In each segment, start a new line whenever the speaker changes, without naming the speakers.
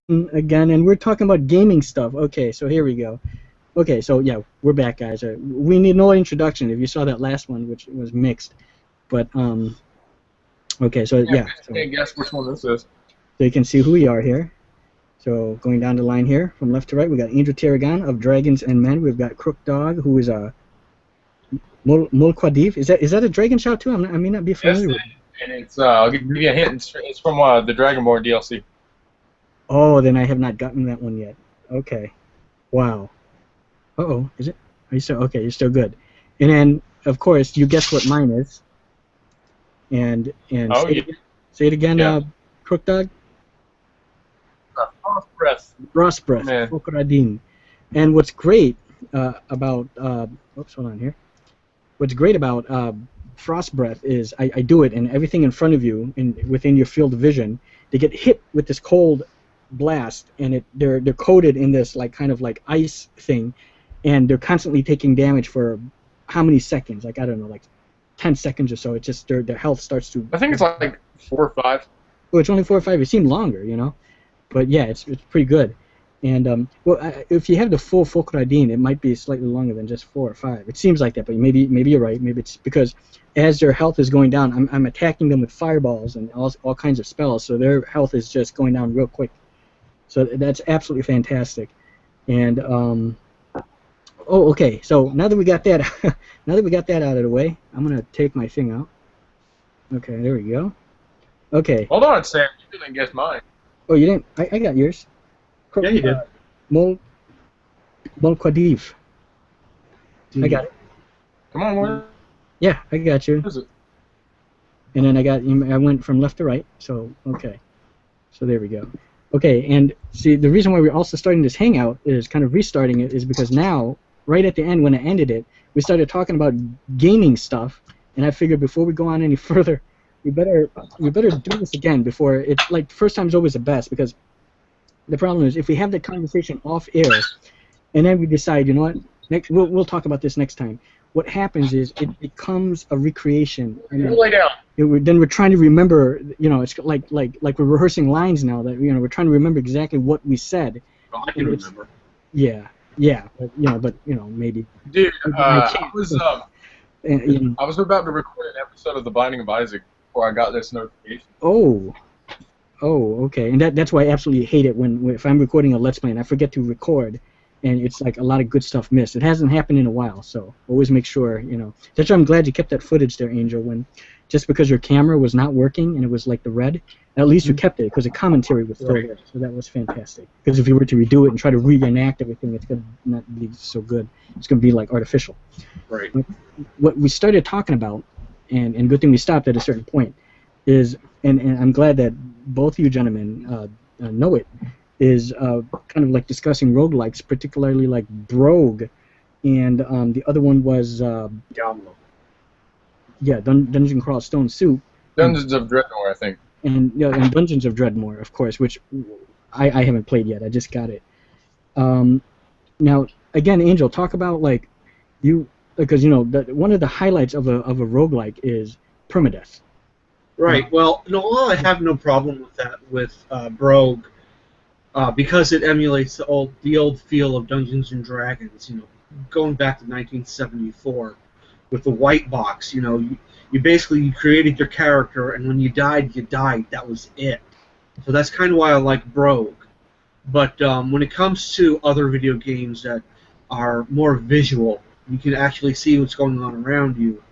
again, and we're talking about gaming stuff. Okay, so here we go. Okay, so yeah, we're back, guys. We need no introduction if you saw that last one, which was mixed. But okay, so
Yeah,
yeah,
I can't guess which one this is.
so you can see who we are here. So going down the line here, from left to right, we got Angel Tarragon of Dragons and Men. We've got Crook Dog, who is a Mulquadiv. Is that a dragon shout too? I may not be
Yes,
familiar with it.
and it's I'll give you a hint. It's from the Dragonborn DLC.
Oh, then I have not gotten that one yet. Okay. Wow. Uh-oh, is it? Are you still okay? You're still good. And then, of course, you guess what mine is. And
Oh yeah,
say it again,
yeah.
Crook Dog.
Frost Breath.
Frost Breath,
Man.
Fokradin. And what's great about oops, hold on here. What's great about Frost Breath is I do it, and everything in front of you, within your field of vision, they get hit with this cold blast, and they're coated in this kind of ice thing, and they're constantly taking damage for how many seconds? Like I don't know, like 10 seconds or so. It's just their health starts to.
I think it's like 4 or 5.
Oh, it's only 4 or 5. It seemed longer, but yeah, it's pretty good. And if you have the full Fokradin, it might be slightly longer than just 4 or 5. It seems like that, but maybe you're right. Maybe it's because as their health is going down, I'm attacking them with fireballs and all kinds of spells, so their health is just going down real quick. So that's absolutely fantastic. And oh, okay. So now that we got that, out of the way, I'm gonna take my thing out. Okay, there we go. Okay.
Hold on, Sam. You didn't guess mine.
Oh, you didn't? I got yours.
Yeah, you did.
Molquadiv. I got it.
Come on, where
Yeah, I got you.
is it?
And then I went from left to right. So okay. So there we go. Okay, and see the reason why we're also starting this hangout is kind of restarting it is because now, right at the end when I ended it, we started talking about gaming stuff, and I figured before we go on any further, we better do this again before it's like the first time is always the best because the problem is if we have that conversation off air, and then we decide, you know what, we'll talk about this next time. What happens is it becomes a recreation.
You lay down.
Then we're trying to remember, it's like we're rehearsing lines now that we're trying to remember exactly what we said.
Oh, I can remember.
Yeah, but maybe.
Dude, I
And,
was about to record an episode of The Binding of Isaac before I got this notification.
Oh, okay, and that's why I absolutely hate it when if I'm recording a Let's Play and I forget to record, and it's like a lot of good stuff missed. It hasn't happened in a while, so always make sure, That's why I'm glad you kept that footage there, Angel, just because your camera was not working and it was like the red, at least you kept it because the commentary was still there, so that was fantastic. Because if you were to redo it and try to reenact everything, it's going to not be so good. It's going to be like artificial.
Right.
What we started talking about, and good thing we stopped at a certain point, is, and I'm glad that both of you gentlemen know it, is kind of like discussing roguelikes, particularly like Brogue, and the other one was
Diablo.
yeah, Dungeon Crawl Stone Soup.
Dungeons of Dreadnought, I think.
And Dungeons of Dreadmore, of course, which I haven't played yet. I just got it. Now, again, Angel, talk about because one of the highlights of a roguelike is permadeath.
Right. Well, no, I have no problem with that with Brogue, because it emulates the old feel of Dungeons and Dragons. Going back to 1974 with the white box. You basically created your character, and when you died, you died. That was it. So that's kind of why I like Brogue. But when it comes to other video games that are more visual, you can actually see what's going on around you.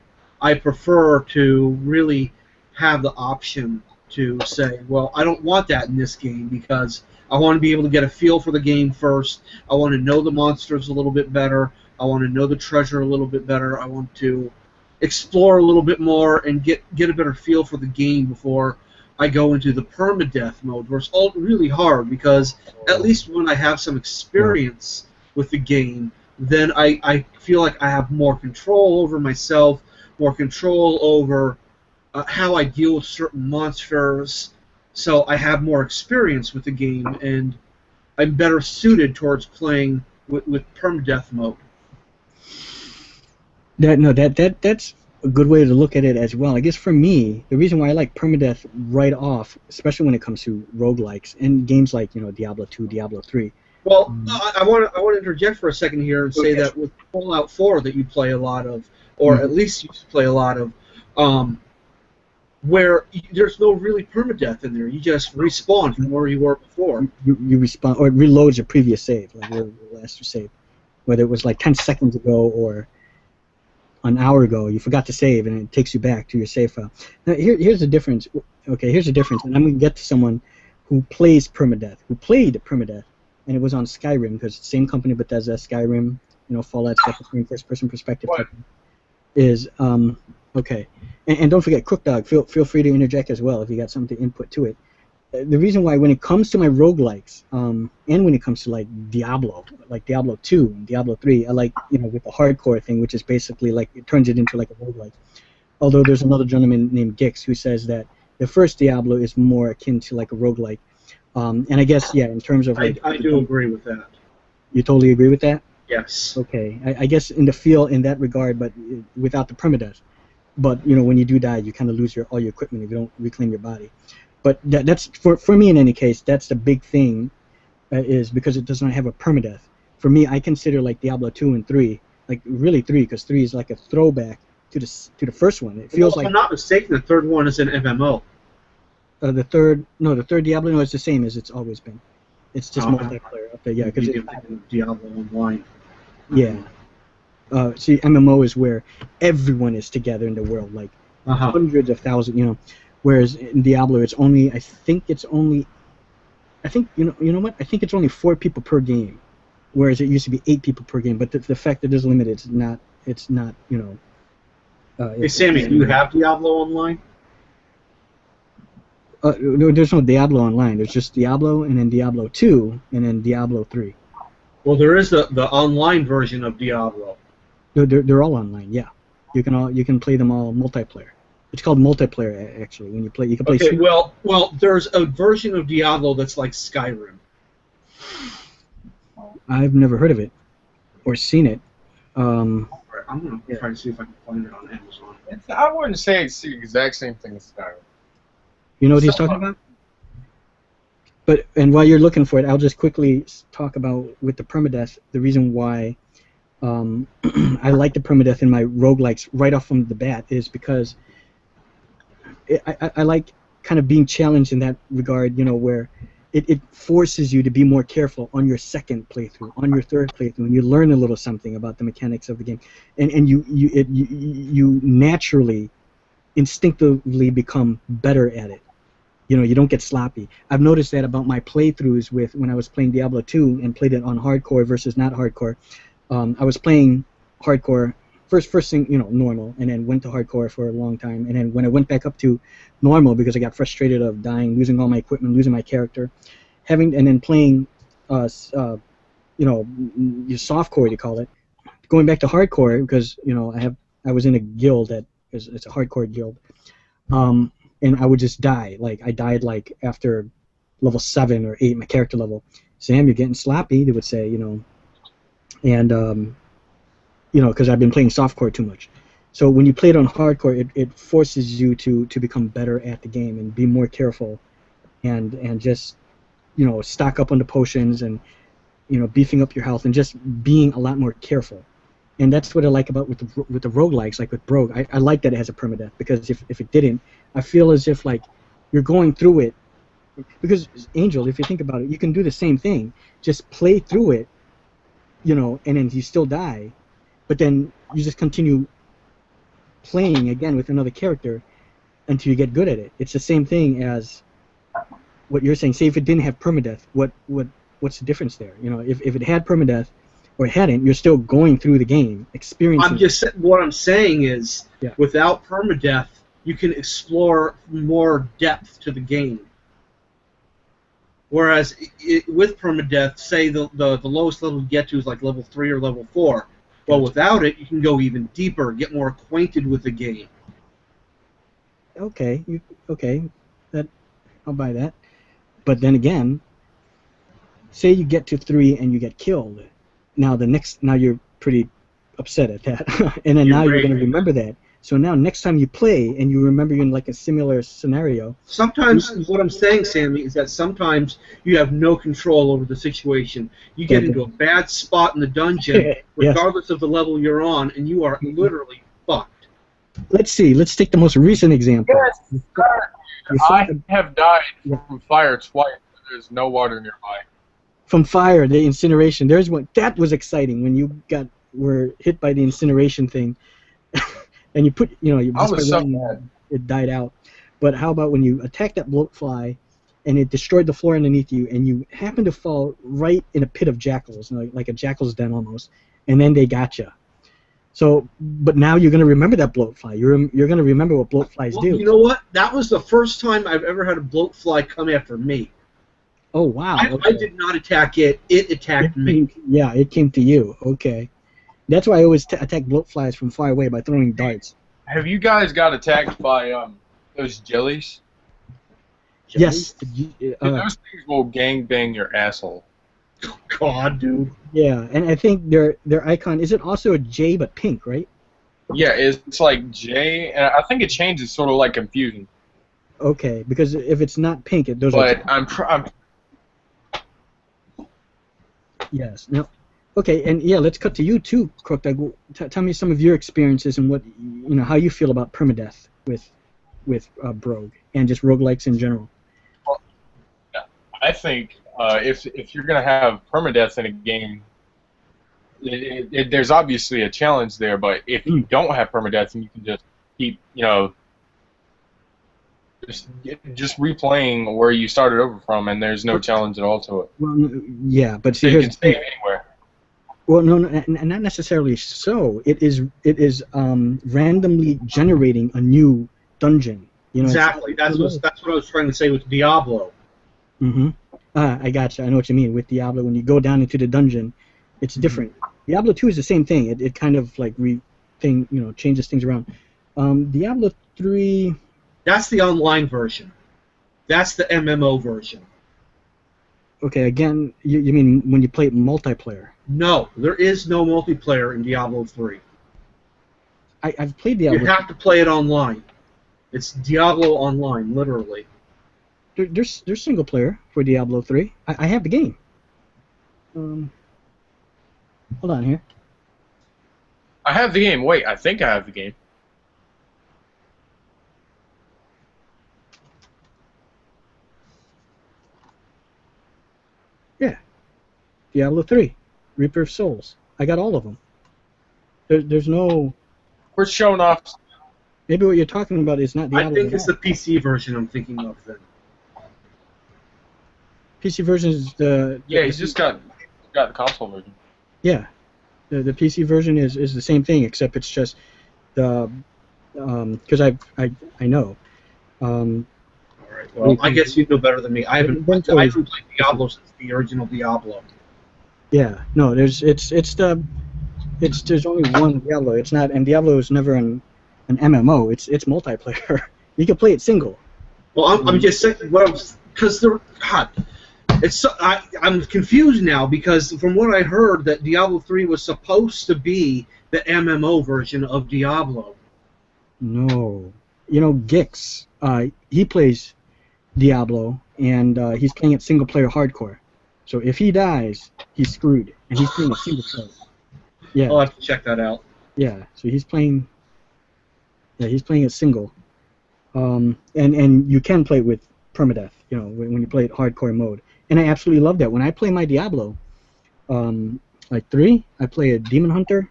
I prefer to really have the option to say, well, I don't want that in this game because I want to be able to get a feel for the game first. I want to know the monsters a little bit better. I want to know the treasure a little bit better. I want to explore a little bit more and get a better feel for the game before I go into the permadeath mode, where it's all really hard because at least when I have some experience with the game, then I feel like I have more control over myself, more control over how I deal with certain monsters, so I have more experience with the game, and I'm better suited towards playing with permadeath mode.
That's a good way to look at it as well. I guess for me, the reason why I like permadeath right off, especially when it comes to roguelikes and games like Diablo 2, Diablo 3.
Well, I want to interject for a second here and say
Okay.
that with Fallout 4 that you play a lot of, or at least used to play a lot of, where there's no really permadeath in there. You just respawn from where you were before.
You respond, or it reloads your previous save, like your last save, whether it was like 10 seconds ago or an hour ago. You forgot to save, and it takes you back to your save file. Now, here's the difference. Okay, here's the difference, and I'm going to get to someone who plays permadeath, who played permadeath, and it was on Skyrim, because it's the same company, Bethesda, Skyrim, Fallout's got the same first-person perspective type. Is okay, and don't forget, Crookdog, feel free to interject as well if you got something to input to it. The reason why, when it comes to my roguelikes, and when it comes to like Diablo 2 and Diablo 3, I like, with the hardcore thing, which is basically like, it turns it into like a roguelike. Although there's another gentleman named Gix who says that the first Diablo is more akin to like a roguelike. And I guess, yeah, in terms of like...
I do agree with that.
You totally agree with that?
Yes.
Okay. I guess in the feel in that regard, but without the permadeath. But, when you do die, you kind of lose all your equipment if you don't reclaim your body. But that's for me, in any case, that's the big thing, is because it does not have a permadeath. For me, I consider like Diablo 2 and 3, like really 3, because 3 is like a throwback to the first one. It feels
if
like...
I'm not mistaken, the third one is an MMO.
The third Diablo, no, it's the same as it's always been. It's just multiplayer up there, yeah. Because
Diablo Online.
Yeah. See, MMO is where everyone is together in the world, like hundreds of thousands, Whereas in Diablo, it's only, I think it's only 4 people per game, whereas it used to be 8 people per game. But the fact that it's limited, it's not.
Hey, Sammy, do you have Diablo Online?
No, there's no Diablo Online. There's just Diablo, and then Diablo 2, and then Diablo 3.
Well, there is the online version of Diablo.
They're all online. Yeah, you can play them all multiplayer. It's called multiplayer, actually. When you can play.
Okay, well, there's a version of Diablo that's like Skyrim.
I've never heard of it or seen it.
I'm gonna try to see if I can find it on Amazon.
I wouldn't say it's the exact same thing as Skyrim.
You know what he's talking about? And while you're looking for it, I'll just quickly talk about, with the permadeath, the reason why I like the permadeath in my roguelikes right off from the bat is because I like kind of being challenged in that regard, where it forces you to be more careful on your second playthrough, on your third playthrough, and you learn a little something about the mechanics of the game, and you naturally, instinctively become better at it. You don't get sloppy. I've noticed that about my playthroughs when I was playing Diablo 2 and played it on hardcore versus not hardcore. I was playing hardcore first thing, normal, and then went to hardcore for a long time. And then when I went back up to normal, because I got frustrated of dying, losing all my equipment, losing my character, and then playing, your softcore, you call it, going back to hardcore, because I was in a guild it's a hardcore guild. And I would just die. Like, I died like after level 7 or 8, my character level. Sam, you're getting sloppy, they would say, and because I've been playing softcore too much. So when you play it on hardcore, it forces you to become better at the game and be more careful, and just stock up on the potions, and beefing up your health, and just being a lot more careful. And that's what I like about with the roguelikes, like with Brogue. I like that it has a permadeath, because if it didn't, I feel as if like you're going through it. Because Angel, if you think about it, you can do the same thing, just play through it, and then you still die, but then you just continue playing again with another character until you get good at it. It's the same thing as what you're saying. Say if it didn't have permadeath, what's the difference there? If it had permadeath, or it hadn't, you're still going through the game, experiencing.
What I'm saying is, without permadeath, you can explore more depth to the game. Whereas with permadeath, say the lowest level you get to is like level 3 or level 4. Well, without it, you can go even deeper, get more acquainted with the game.
Okay, I'll buy that. But then again, say you get to 3 and you get killed. Now you're pretty upset at that, and then you're going to remember that. So now next time you play and you remember you're in like a similar scenario.
Sometimes what I'm saying, Sammy, is that sometimes you have no control over the situation. You get into a bad spot in the dungeon,
Yes.
regardless of the level you're on, and you are literally fucked.
Let's see. Let's take the most recent example.
Yes, I have died from fire twice. There's no water nearby.
From fire, the incineration. There's one that was exciting when you were hit by the incineration thing, and you put you
I was so mad.
it died out. But how about when you attacked that bloatfly, and it destroyed the floor underneath you, and you happened to fall right in a pit of jackals, like a jackal's den almost, and then they got you. So, but now you're going to remember that bloatfly. You're going to remember what bloatflies do.
You know what? That was the first time I've ever had a bloatfly come after me.
Oh, wow.
I did not attack it. It attacked me.
Yeah, it came to you. Okay. That's why I always attack bloatflies from far away by throwing darts.
Have you guys got attacked by those jellies?
Yes.
Those things will gangbang your asshole.
Oh, God, dude.
Yeah, and I think their icon, is it also a J but pink, right?
Yeah, it's like J, and I think it changes sort of like Confusion.
Okay, because if it's not pink, those
but
are... Yes. No. Okay, and yeah, let's cut to you too, Crook. Tell me some of your experiences and what how you feel about permadeath with Brogue and just roguelikes in general.
Well, I think if you're gonna have permadeath in a game, there's obviously a challenge there. But if you don't have permadeath and you can just keep just replaying where you started over from, and there's no challenge at all to it.
Well, yeah, but see,
you can save anywhere.
Well, no, not necessarily so. It is randomly generating a new dungeon.
Exactly. That's what I was trying to say with Diablo.
Mm-hmm. I gotcha. I know what you mean with Diablo. When you go down into the dungeon, it's different. Diablo 2 is the same thing. It kind of like changes things around. Diablo 3.
That's the online version. That's the MMO version.
Okay, again, you mean when you play multiplayer?
No, there is no multiplayer in Diablo 3.
I've played Diablo.
You have to play it online. It's Diablo Online, literally.
There's single player for Diablo 3. I have the game. Hold on here.
I have the game. Wait, I think I have the game.
Yeah. Diablo 3. Reaper of Souls. I got all of them. There's no...
We're showing off...
Maybe what you're talking about is not Diablo.
I think it's the PC version I'm thinking of then.
PC version is the...
Yeah, he's just got the console version.
Yeah. The PC version is the same thing, except it's just the... Because I know.
Alright, well, I guess you know better than me. I haven't played Diablo since the original Diablo.
Yeah, no, there's only one Diablo. It's not, and Diablo is never an MMO. It's multiplayer. You can play it single.
Well, I'm just saying, because I'm confused now because from what I heard that Diablo 3 was supposed to be the MMO version of Diablo.
No, Gix, he plays Diablo and he's playing it single player hardcore. So if he dies, he's screwed, and he's playing a single player. Yeah.
I'll have to check that out.
Yeah. So he's playing. Yeah, he's playing it single. And you can play it with permadeath. When you play it hardcore mode. And I absolutely love that. When I play my Diablo, like 3, I play a demon hunter.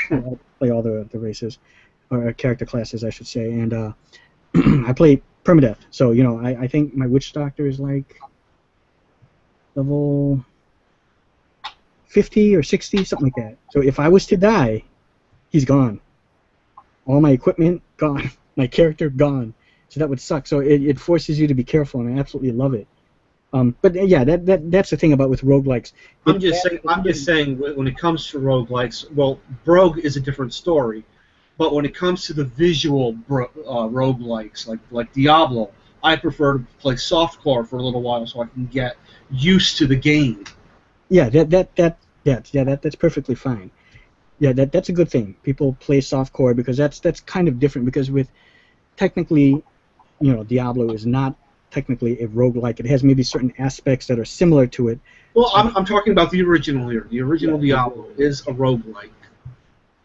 I play all the races or character classes, I should say, and I play permadeath. So I think my witch doctor is like level 50 or 60, something like that. So if I was to die, he's gone. All my equipment gone, my character gone. So that would suck. So it forces you to be careful, and I absolutely love it. But yeah, that's the thing about with roguelikes.
I'm just saying when it comes to roguelikes, well, Brogue is a different story. But when it comes to the visual roguelikes, like Diablo, I prefer to play softcore for a little while so I can get used to the game.
Yeah, that's perfectly fine. Yeah, that's a good thing. People play softcore because that's kind of different because with technically, Diablo is not technically a roguelike. It has maybe certain aspects that are similar to it.
Well, I'm talking about the original here. The original
Yeah.
Diablo is a roguelike.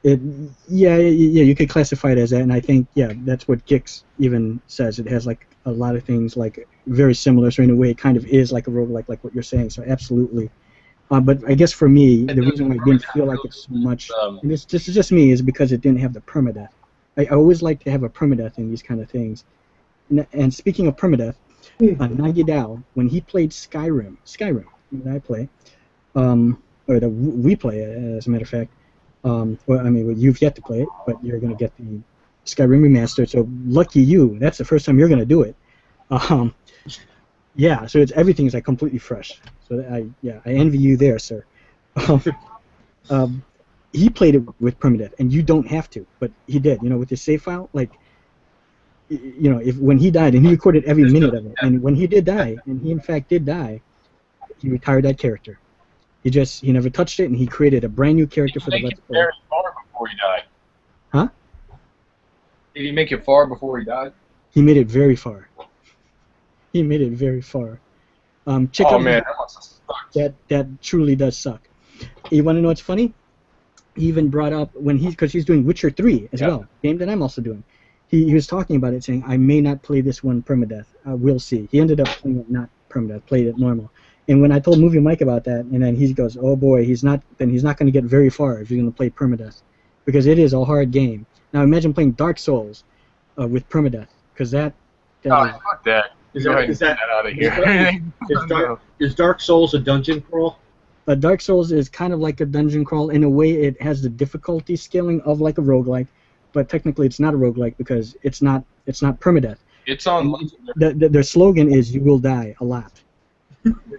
Yeah, you could classify it as that, and I think that's what Gix even says. It has like a lot of things like very similar, so in a way, it kind of is like a roguelike, like what you're saying. So absolutely. But I guess for me, the reason why I didn't feel like it so much, and this is just me, is because it didn't have the permadeath. I always like to have a permadeath in these kind of things. And speaking of permadeath, Nagidao, when he played Skyrim that I play, or that we play, as a matter of fact, well, I mean, well, you've yet to play it, but you're going to get the Skyrim remastered, so lucky you, that's the first time you're going to do it. Yeah, so everything's like completely fresh. So I envy you there, sir. He played it with permadeath, and you don't have to, but he did. With his save file, like, if when he died, and he recorded every minute of it, and when he did die, and he in fact did die, he retired that character. He never touched it, and he created a brand new character for the Let's Play.
Very far before he died.
Huh?
Did he make it far before he died?
He made it very far. He made it very far. Check out
man, that must have sucked.
That truly does suck. You want to know what's funny? He even brought up because he's doing Witcher 3 as well, game that I'm also doing. He was talking about it, saying I may not play this one permadeath. We'll see. He ended up playing it not permadeath, played it normal. And when I told Movie Mike about that, and then he goes, "Oh boy, he's not going to get very far if he's going to play permadeath, because it is a hard game." Now imagine playing Dark Souls with permadeath, because that.
Fuck that. Is that out of here?
Is Dark Souls a dungeon crawl?
Dark Souls is kind of like a dungeon crawl. In a way, it has the difficulty scaling of like a roguelike, but technically it's not a roguelike because it's not permadeath.
It's on.
Their slogan is "You will die a lot."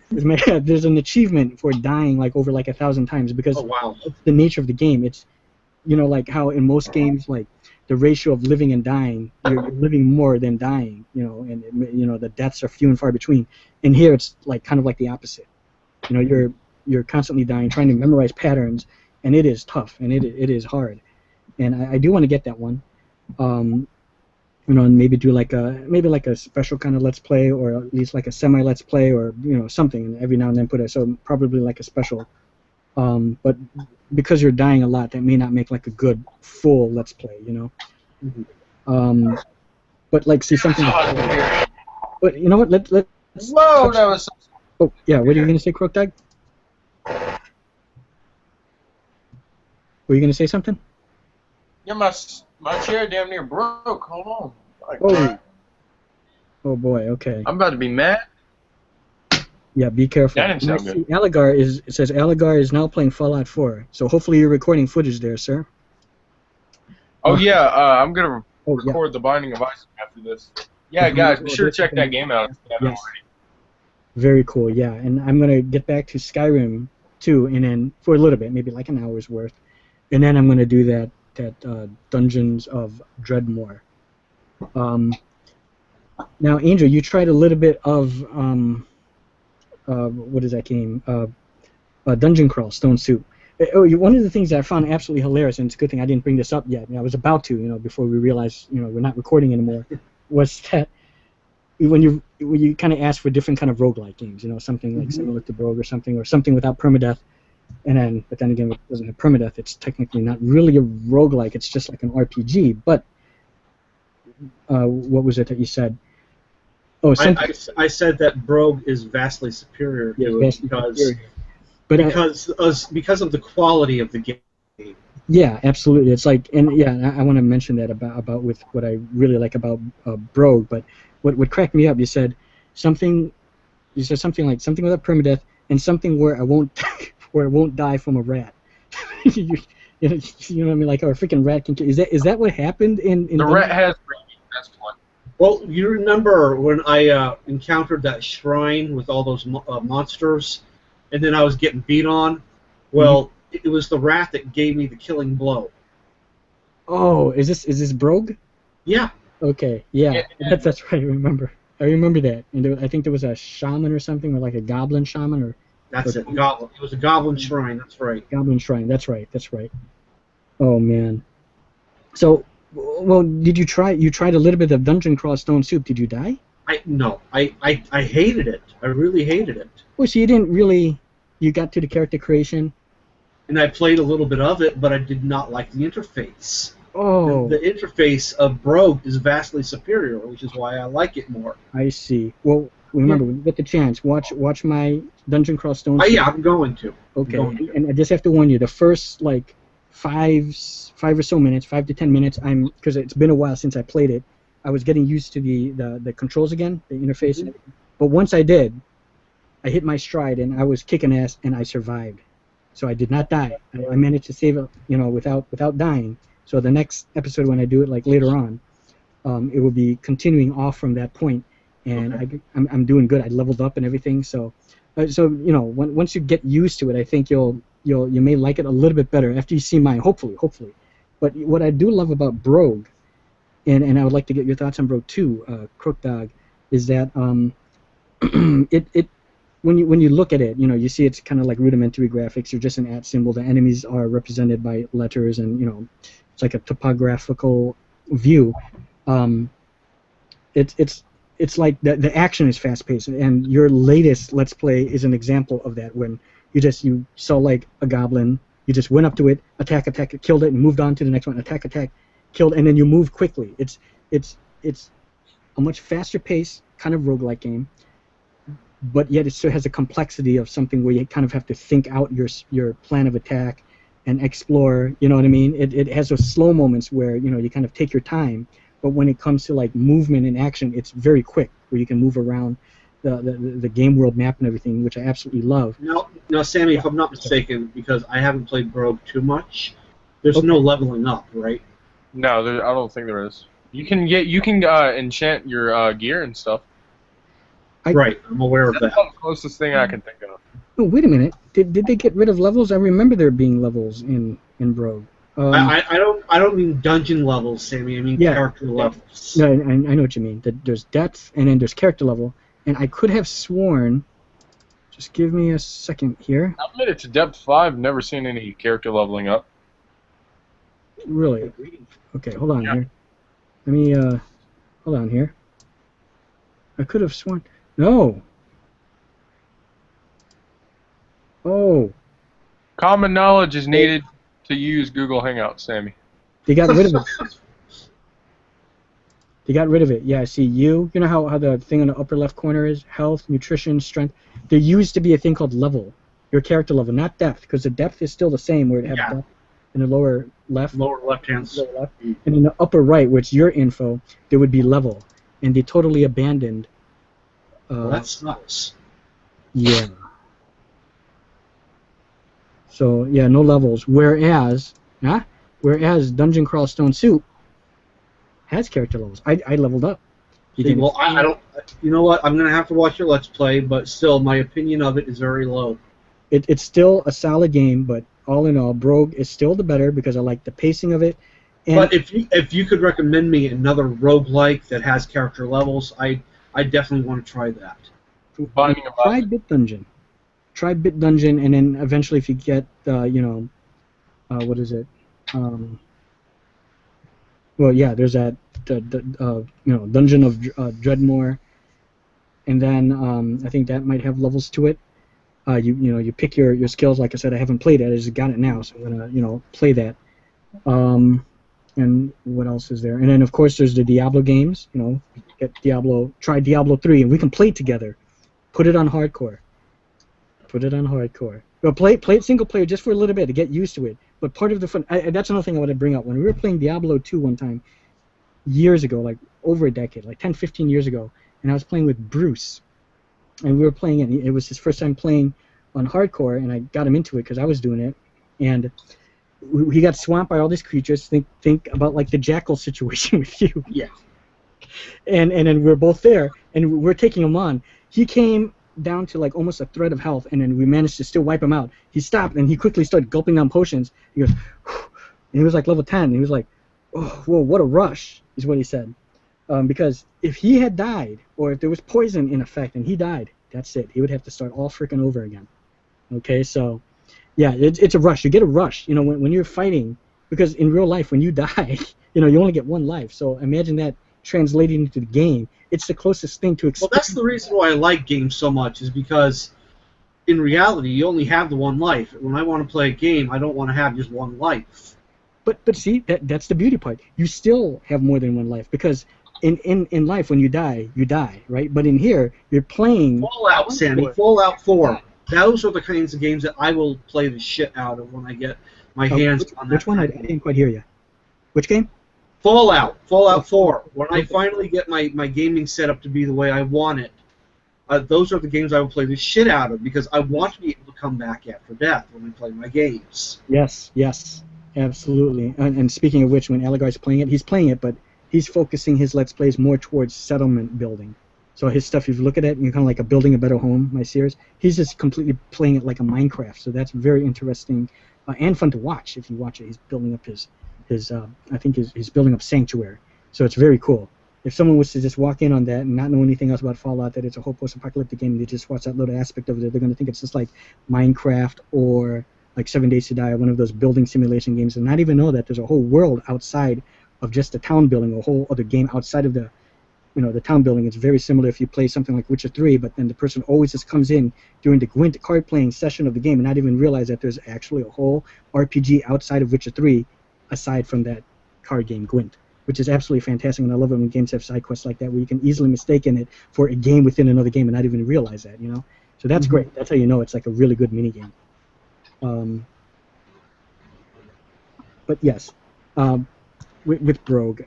There's an achievement for dying like over like 1,000 times because it's the nature of the game. It's like how in most games like the ratio of living and dying, you're living more than dying, and the deaths are few and far between. And here it's like kind of like the opposite. You're constantly dying, trying to memorize patterns, and it is tough and it is hard. And I do want to get that one. And maybe do like a special kind of Let's Play, or at least like a semi Let's Play, or something. And every now and then put it, so probably like a special. But because you're dying a lot, that may not make like a good full Let's Play, But like see something. But you know what? Let's.
Whoa, that was.
Oh yeah, what are you gonna say, Crook Dog? Were you gonna say something?
Yeah, my chair damn near broke. Hold on.
Oh boy. Okay.
I'm about to be mad.
Yeah, be careful.
That didn't sound good.
Alagarr it says Alagarr is now playing Fallout 4. So hopefully you're recording footage there, sir.
Oh yeah, I'm gonna record the Binding of Isaac after this. Yeah, guys, be sure to check that game out.
Yes. Very cool. Yeah, and I'm gonna get back to Skyrim too, and then for a little bit, maybe like an hour's worth, and then I'm gonna do that Dungeons of Dreadmore. Now, Angel, you tried a little bit of what is that game? Dungeon Crawl, Stone Soup. One of the things that I found absolutely hilarious, and it's a good thing I didn't bring this up yet. I was about to, before we realized, we're not recording anymore, was that when you kind of ask for different kind of roguelike games, something like similar to Rogue or something without permadeath, but then again, it doesn't have permadeath. It's technically not really a roguelike. It's just like an RPG. But what was it that you said? Oh,
I said that Brogue is vastly superior to it because of the quality of the game.
Yeah, absolutely. It's like, and yeah, I want to mention that about with what I really like about Brogue. But what cracked me up, you said something like something without permadeath and something where I won't die from a rat. you know what I mean? Like, or a freaking rat can. Is that what happened in
the rat has rabies? That's one.
Well, you remember when I encountered that shrine with all those monsters, and then I was getting beat on? Well, it was the rat that gave me the killing blow.
Oh, is this Brogue?
Yeah.
Okay, yeah. That's right. I remember that. And I think there was a shaman or something, or like a goblin shaman, or.
That's it. Goblin. It was a goblin shrine. That's right.
Goblin shrine. That's right. Oh man. So, well, did you try? You tried a little bit of Dungeon Crawl Stone Soup. Did you die?
I hated it. I really hated it.
Well, so you didn't really. You got to the character creation.
And I played a little bit of it, but I did not like the interface.
Oh.
The interface of Brogue is vastly superior, which is why I like it more.
I see. Well, remember, when you get the chance, watch my Dungeon Crawl Stone Soup.
Yeah, I'm going to.
Okay, and I just have to warn you, the first like five or so minutes, 5 to 10 minutes, because it's been a while since I played it, I was getting used to the controls again, the interface. Mm-hmm. But once I did, I hit my stride and I was kicking ass and I survived. So I did not die. I managed to save it, without dying. So the next episode when I do it, like later on, it will be continuing off from that point, and okay. I'm doing good. I leveled up and everything. So once you get used to it, I think you may like it a little bit better after you see mine. Hopefully. But what I do love about Brogue, and I would like to get your thoughts on Brogue too, Crook Dog, is that when you look at it, you see it's kind of like rudimentary graphics. You're just an @ symbol. The enemies are represented by letters, and it's like a topographical view. It's like the action is fast paced, and your latest Let's Play is an example of that. When you saw like a goblin, you just went up to it, attack, killed it, and moved on to the next one, attack, killed, and then you move quickly. It's a much faster paced kind of roguelike game, but yet it still has a complexity of something where you kind of have to think out your plan of attack and explore. You know what I mean? It has those slow moments where you kind of take your time, but when it comes to like movement and action, it's very quick, where you can move around the game world map and everything, which I absolutely love.
Now, Sammy, if I'm not mistaken, because I haven't played Brogue too much, there's no leveling up, right?
No, I don't think there is. You can enchant your gear and stuff.
Right, I'm aware of that.
That's the closest thing I can think of.
Oh, wait a minute. Did they get rid of levels? I remember there being levels in Brogue.
I don't mean dungeon levels, Sammy. I mean character levels.
No, I know what you mean. There's depth, and then there's character level. And I could have sworn. Just give me a second here.
I've made it to depth 5. Never seen any character leveling up.
Really? Okay, hold on here. Let me hold on here. I could have sworn. No. Oh.
Common knowledge is needed to use Google Hangouts, Sammy.
They got rid of it. They got rid of it. Yeah, see, you know how the thing on the upper left corner is? Health, nutrition, strength. There used to be a thing called level. Your character level, not depth, because the depth is still the same, where it has depth in the lower left.
Lower left-hand.
Lower left. And in the upper right, where it's your info, there would be level. And they totally abandoned...
well, that sucks.
Yeah. So, yeah, no levels. Whereas Dungeon Crawl Stone Soup has character levels. I leveled up.
Well, I don't... You know what? I'm going to have to watch your Let's Play, but still, my opinion of it is very low.
It's still a solid game, but all in all, Brogue is still the better because I like the pacing of it. And
but if you could recommend me another roguelike that has character levels, I definitely want to try that.
Try Bit Dungeon. Try Bit Dungeon, and then eventually, if you get, what is it? Well, yeah, there's that, Dungeon of Dreadmore, and then I think that might have levels to it. You pick your skills. Like I said, I haven't played it. I just got it now, so I'm gonna play that. And what else is there? And then of course there's the Diablo games. Get Diablo. Try Diablo 3, and we can play it together. Put it on hardcore. Well, play it single player just for a little bit to get used to it. But part of the fun. That's another thing I want to bring up. When we were playing Diablo 2 one time, years ago, like over a decade, like 10, 15 years ago, and I was playing with Bruce. And we were playing it. It was his first time playing on hardcore, and I got him into it because I was doing it. And he got swamped by all these creatures. Think about like the jackal situation with you.
Yeah.
And then we're both there, and we're taking him on. He came down to like almost a thread of health, and then we managed to still wipe him out. He stopped, and he quickly started gulping down potions. He goes, whew, and he was like level 10. And he was like, oh, whoa, what a rush, is what he said. Because if he had died, or if there was poison in effect and he died, that's it. He would have to start all freaking over again. Okay, so yeah, it's a rush. You get a rush. When you're fighting, because in real life, when you die, you only get one life. So imagine that translating into the game. It's the closest thing to
Well, that's the reason why I like games so much, is because in reality, you only have the one life. When I want to play a game, I don't want to have just one life.
But see, that's the beauty part. You still have more than one life, because in life, when you die, right? But in here, you're playing
Fallout, Sammy. Fallout 4. Those are the kinds of games that I will play the shit out of when I get my hands on that.
Which one? I didn't quite hear you. Which game?
Fallout 4. When I finally get my gaming set up to be the way I want it, those are the games I will play the shit out of, because I want to be able to come back after death when I play my games.
Yes, absolutely. And speaking of which, when Alagar's playing it, he's playing it, but he's focusing his Let's Plays more towards settlement building. So his stuff, if you look at it, you're kind of like a Building a Better Home, my series. He's just completely playing it like a Minecraft. So that's very interesting and fun to watch. If you watch it, he's building up his I think he's building up Sanctuary. So it's very cool. If someone was to just walk in on that and not know anything else about Fallout, that it's a whole post-apocalyptic game, and they just watch that little aspect of it, they're going to think it's just like Minecraft or like 7 Days to Die, or one of those building simulation games, and not even know that there's a whole world outside of just the town building, a whole other game outside of the town building. It's very similar if you play something like Witcher 3, but then the person always just comes in during the Gwent card-playing session of the game and not even realize that there's actually a whole RPG outside of Witcher 3 aside from that card game Gwent, which is absolutely fantastic, and I love it when games have side quests like that, where you can easily mistake it for a game within another game and not even realize that, So that's great. That's how you know it's like a really good mini game. But yes, with Rogue,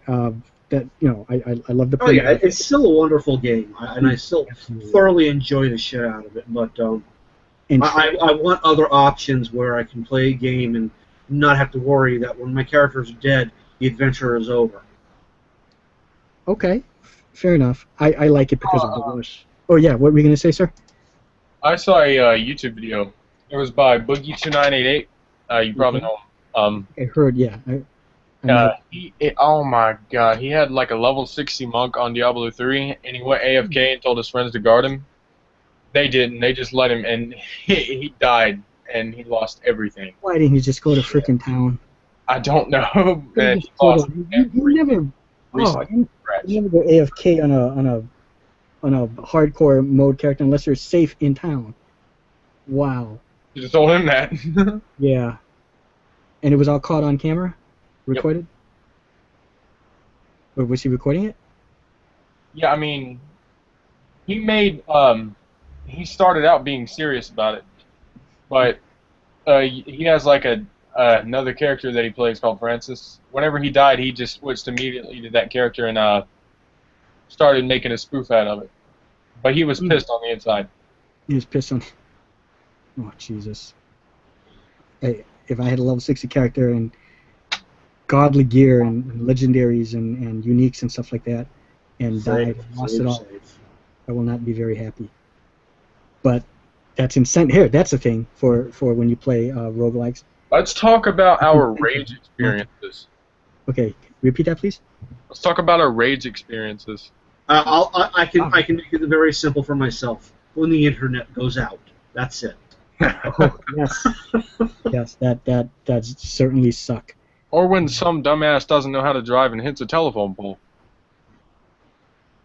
that I love the.
Oh yeah, it's still a wonderful game, and I still thoroughly enjoy the shit out of it. But I want other options where I can play a game and not have to worry that when my character is dead, the adventure is over.
Okay, fair enough. I like it because of the rush. Oh yeah, what were you gonna say, sir?
I saw a YouTube video. It was by Boogie2988. You probably know him.
I heard, yeah.
Oh my god, he had like a level 60 monk on Diablo 3, and he went AFK and told his friends to guard him. They didn't. They just let him, and he died, and he lost everything.
Why didn't he just go to frickin' town?
I don't know. Man, he
lost you never go AFK on a hardcore mode character unless you're safe in town. Wow.
You just told him that.
Yeah. And it was all caught on camera? Recorded? Yep. Or was he recording it?
Yeah, I mean, he made, he started out being serious about it, but he has like another character that he plays called Francis. Whenever he died, he just switched immediately to that character and started making a spoof out of it. But he was pissed on the inside.
He was pissed on... Oh, Jesus. Hey, if I had a level 60 character and godly gear and legendaries and uniques and stuff like that, and died and lost it all, I will not be very happy. But that's insane. Here, that's the thing for when you play roguelikes.
Let's talk about our rage experiences.
Okay, repeat that, please.
Let's talk about our rage experiences.
I can make it very simple for myself. When the internet goes out, that's it.
Oh, yes. Yes, that certainly suck.
Or when some dumbass doesn't know how to drive and hits a telephone pole.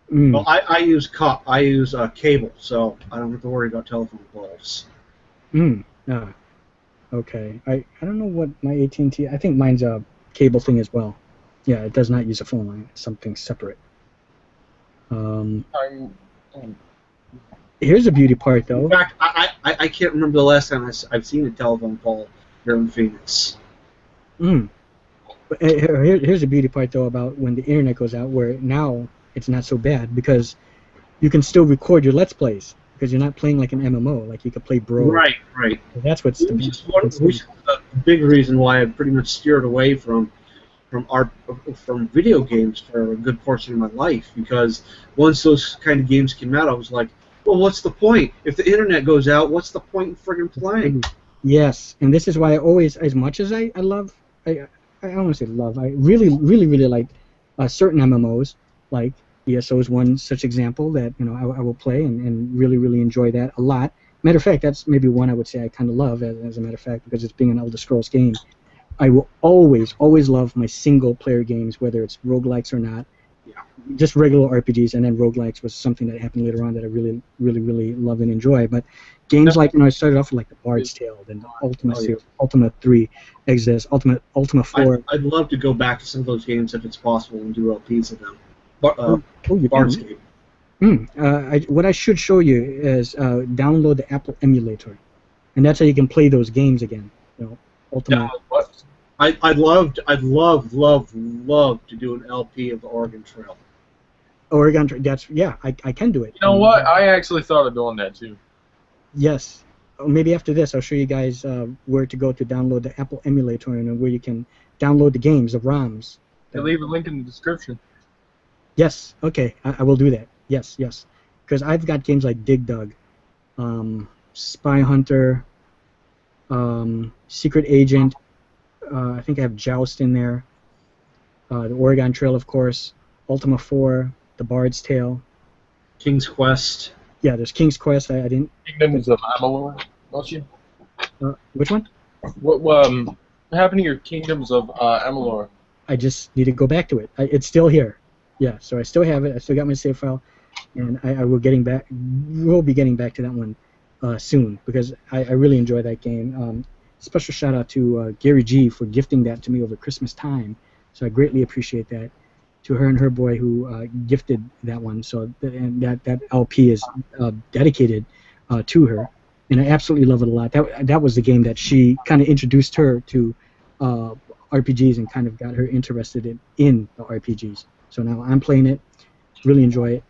Well, I use cable, so I don't have to worry about telephone poles.
Okay. I don't know what my AT&T... I think mine's a cable thing as well. Yeah, it does not use a phone line. It's something separate. Here's a beauty part, though.
In fact, I can't remember the last time I've seen a telephone pole here in Phoenix.
But here's the beauty part, though, about when the internet goes out, where now it's not so bad, because you can still record your Let's Plays, because you're not playing like an MMO, like you could play Bro.
Right.
So that's what's
which is the big reason why I've pretty much steered away from video games for a good portion of my life, because once those kind of games came out, I was like, well, what's the point? If the internet goes out, what's the point in friggin' playing?
Yes, and this is why I always, as much as I love, I don't want to say love, I really like certain MMOs, like ESO is one such example that I will play and really enjoy that a lot. Matter of fact, that's maybe one I would say I kind of love, as a matter of fact, because it's being an Elder Scrolls game. I will always love my single-player games, whether it's roguelikes or not.
Yeah.
Just regular RPGs, and then roguelikes was something that happened later on that I really love and enjoy. But games like, I started off with like the Bard's Tale, then the Ultima
Oh, yeah.
series, Ultima 3 exists, Ultima 4.
I'd love to go back to some of those games if it's possible and do LPs of them.
You
Bardscape.
can. What I should show you is download the Apple emulator, and that's how you can play those games again. Ultima.
Yeah, what? I'd love to do an LP of the Oregon Trail.
Oregon. I can do it.
You know what? I actually thought of doing that too.
Yes. Maybe after this, I'll show you guys where to go to download the Apple emulator and where you can download the games, the ROMs.
I'll leave a link in the description.
Yes. Okay. I will do that. Yes. Because I've got games like Dig Dug, Spy Hunter, Secret Agent. I think I have Joust in there. The Oregon Trail, of course. Ultima 4, the Bard's Tale.
King's Quest.
Yeah, there's King's Quest. I didn't.
Kingdoms of Amalur, don't you?
Which one?
What happened to your Kingdoms of Amalur?
I just need to go back to it. It's still here. Yeah, so I still have it. I still got my save file, and I will be getting back to that one soon because I really enjoy that game. Special shout out to GeriG for gifting that to me over Christmas time. So I greatly appreciate that. To her and her boy who gifted that one. So that LP is dedicated to her, and I absolutely love it a lot. That was the game that she kind of introduced her to RPGs and kind of got her interested in the RPGs. So now I'm playing it, really enjoy it.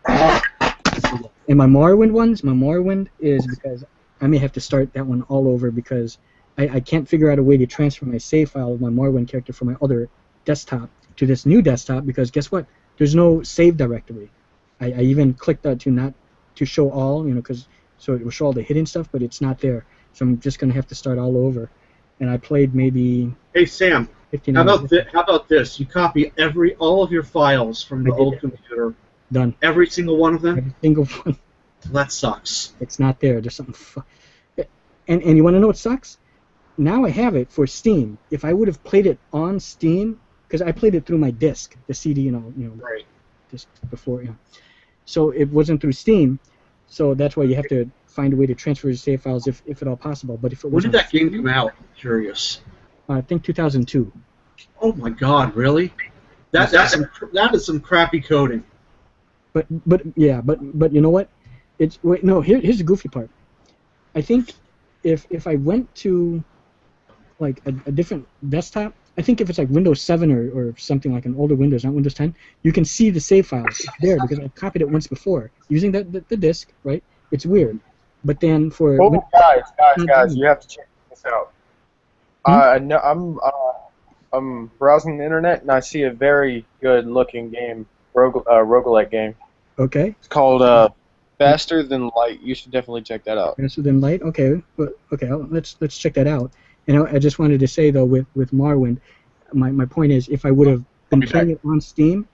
And my Morrowind is because I may have to start that one all over because I can't figure out a way to transfer my save file of my Morrowind character from my other desktop to this new desktop because guess what? There's no save directory. I even clicked that to show all, so it will show all the hidden stuff, but it's not there. So I'm just gonna have to start all over. And I played maybe.
Hey Sam,
15
how
hours.
about this? You copy all of your files from the old computer.
Done.
Every single one of them.
Every single one.
That sucks.
It's not there. There's something. And you want to know what sucks? Now I have it for Steam. If I would have played it on Steam, because I played it through my disc, the CD,
right,
disc before, So it wasn't through Steam, so that's why you have to find a way to transfer your save files if at all possible. But if it was
when did that game come out? I'm curious.
I think 2002.
Oh my God, really? That is some crappy coding.
But you know what? Here's the goofy part. I think if I went to like a different desktop, I think if it's like Windows 7 or something like an older Windows, not Windows 10, you can see the save files there because I copied it once before using the disk, right? It's weird. But then for
guys, you have to check this out. I'm browsing the internet and I see a very good-looking game, roguelike game.
Okay.
It's called Faster Than Light. You should definitely check that out.
Faster Than Light. Okay. Let's check that out. And I just wanted to say though, with Morrowind, my point is, if I would have been playing it on Steam,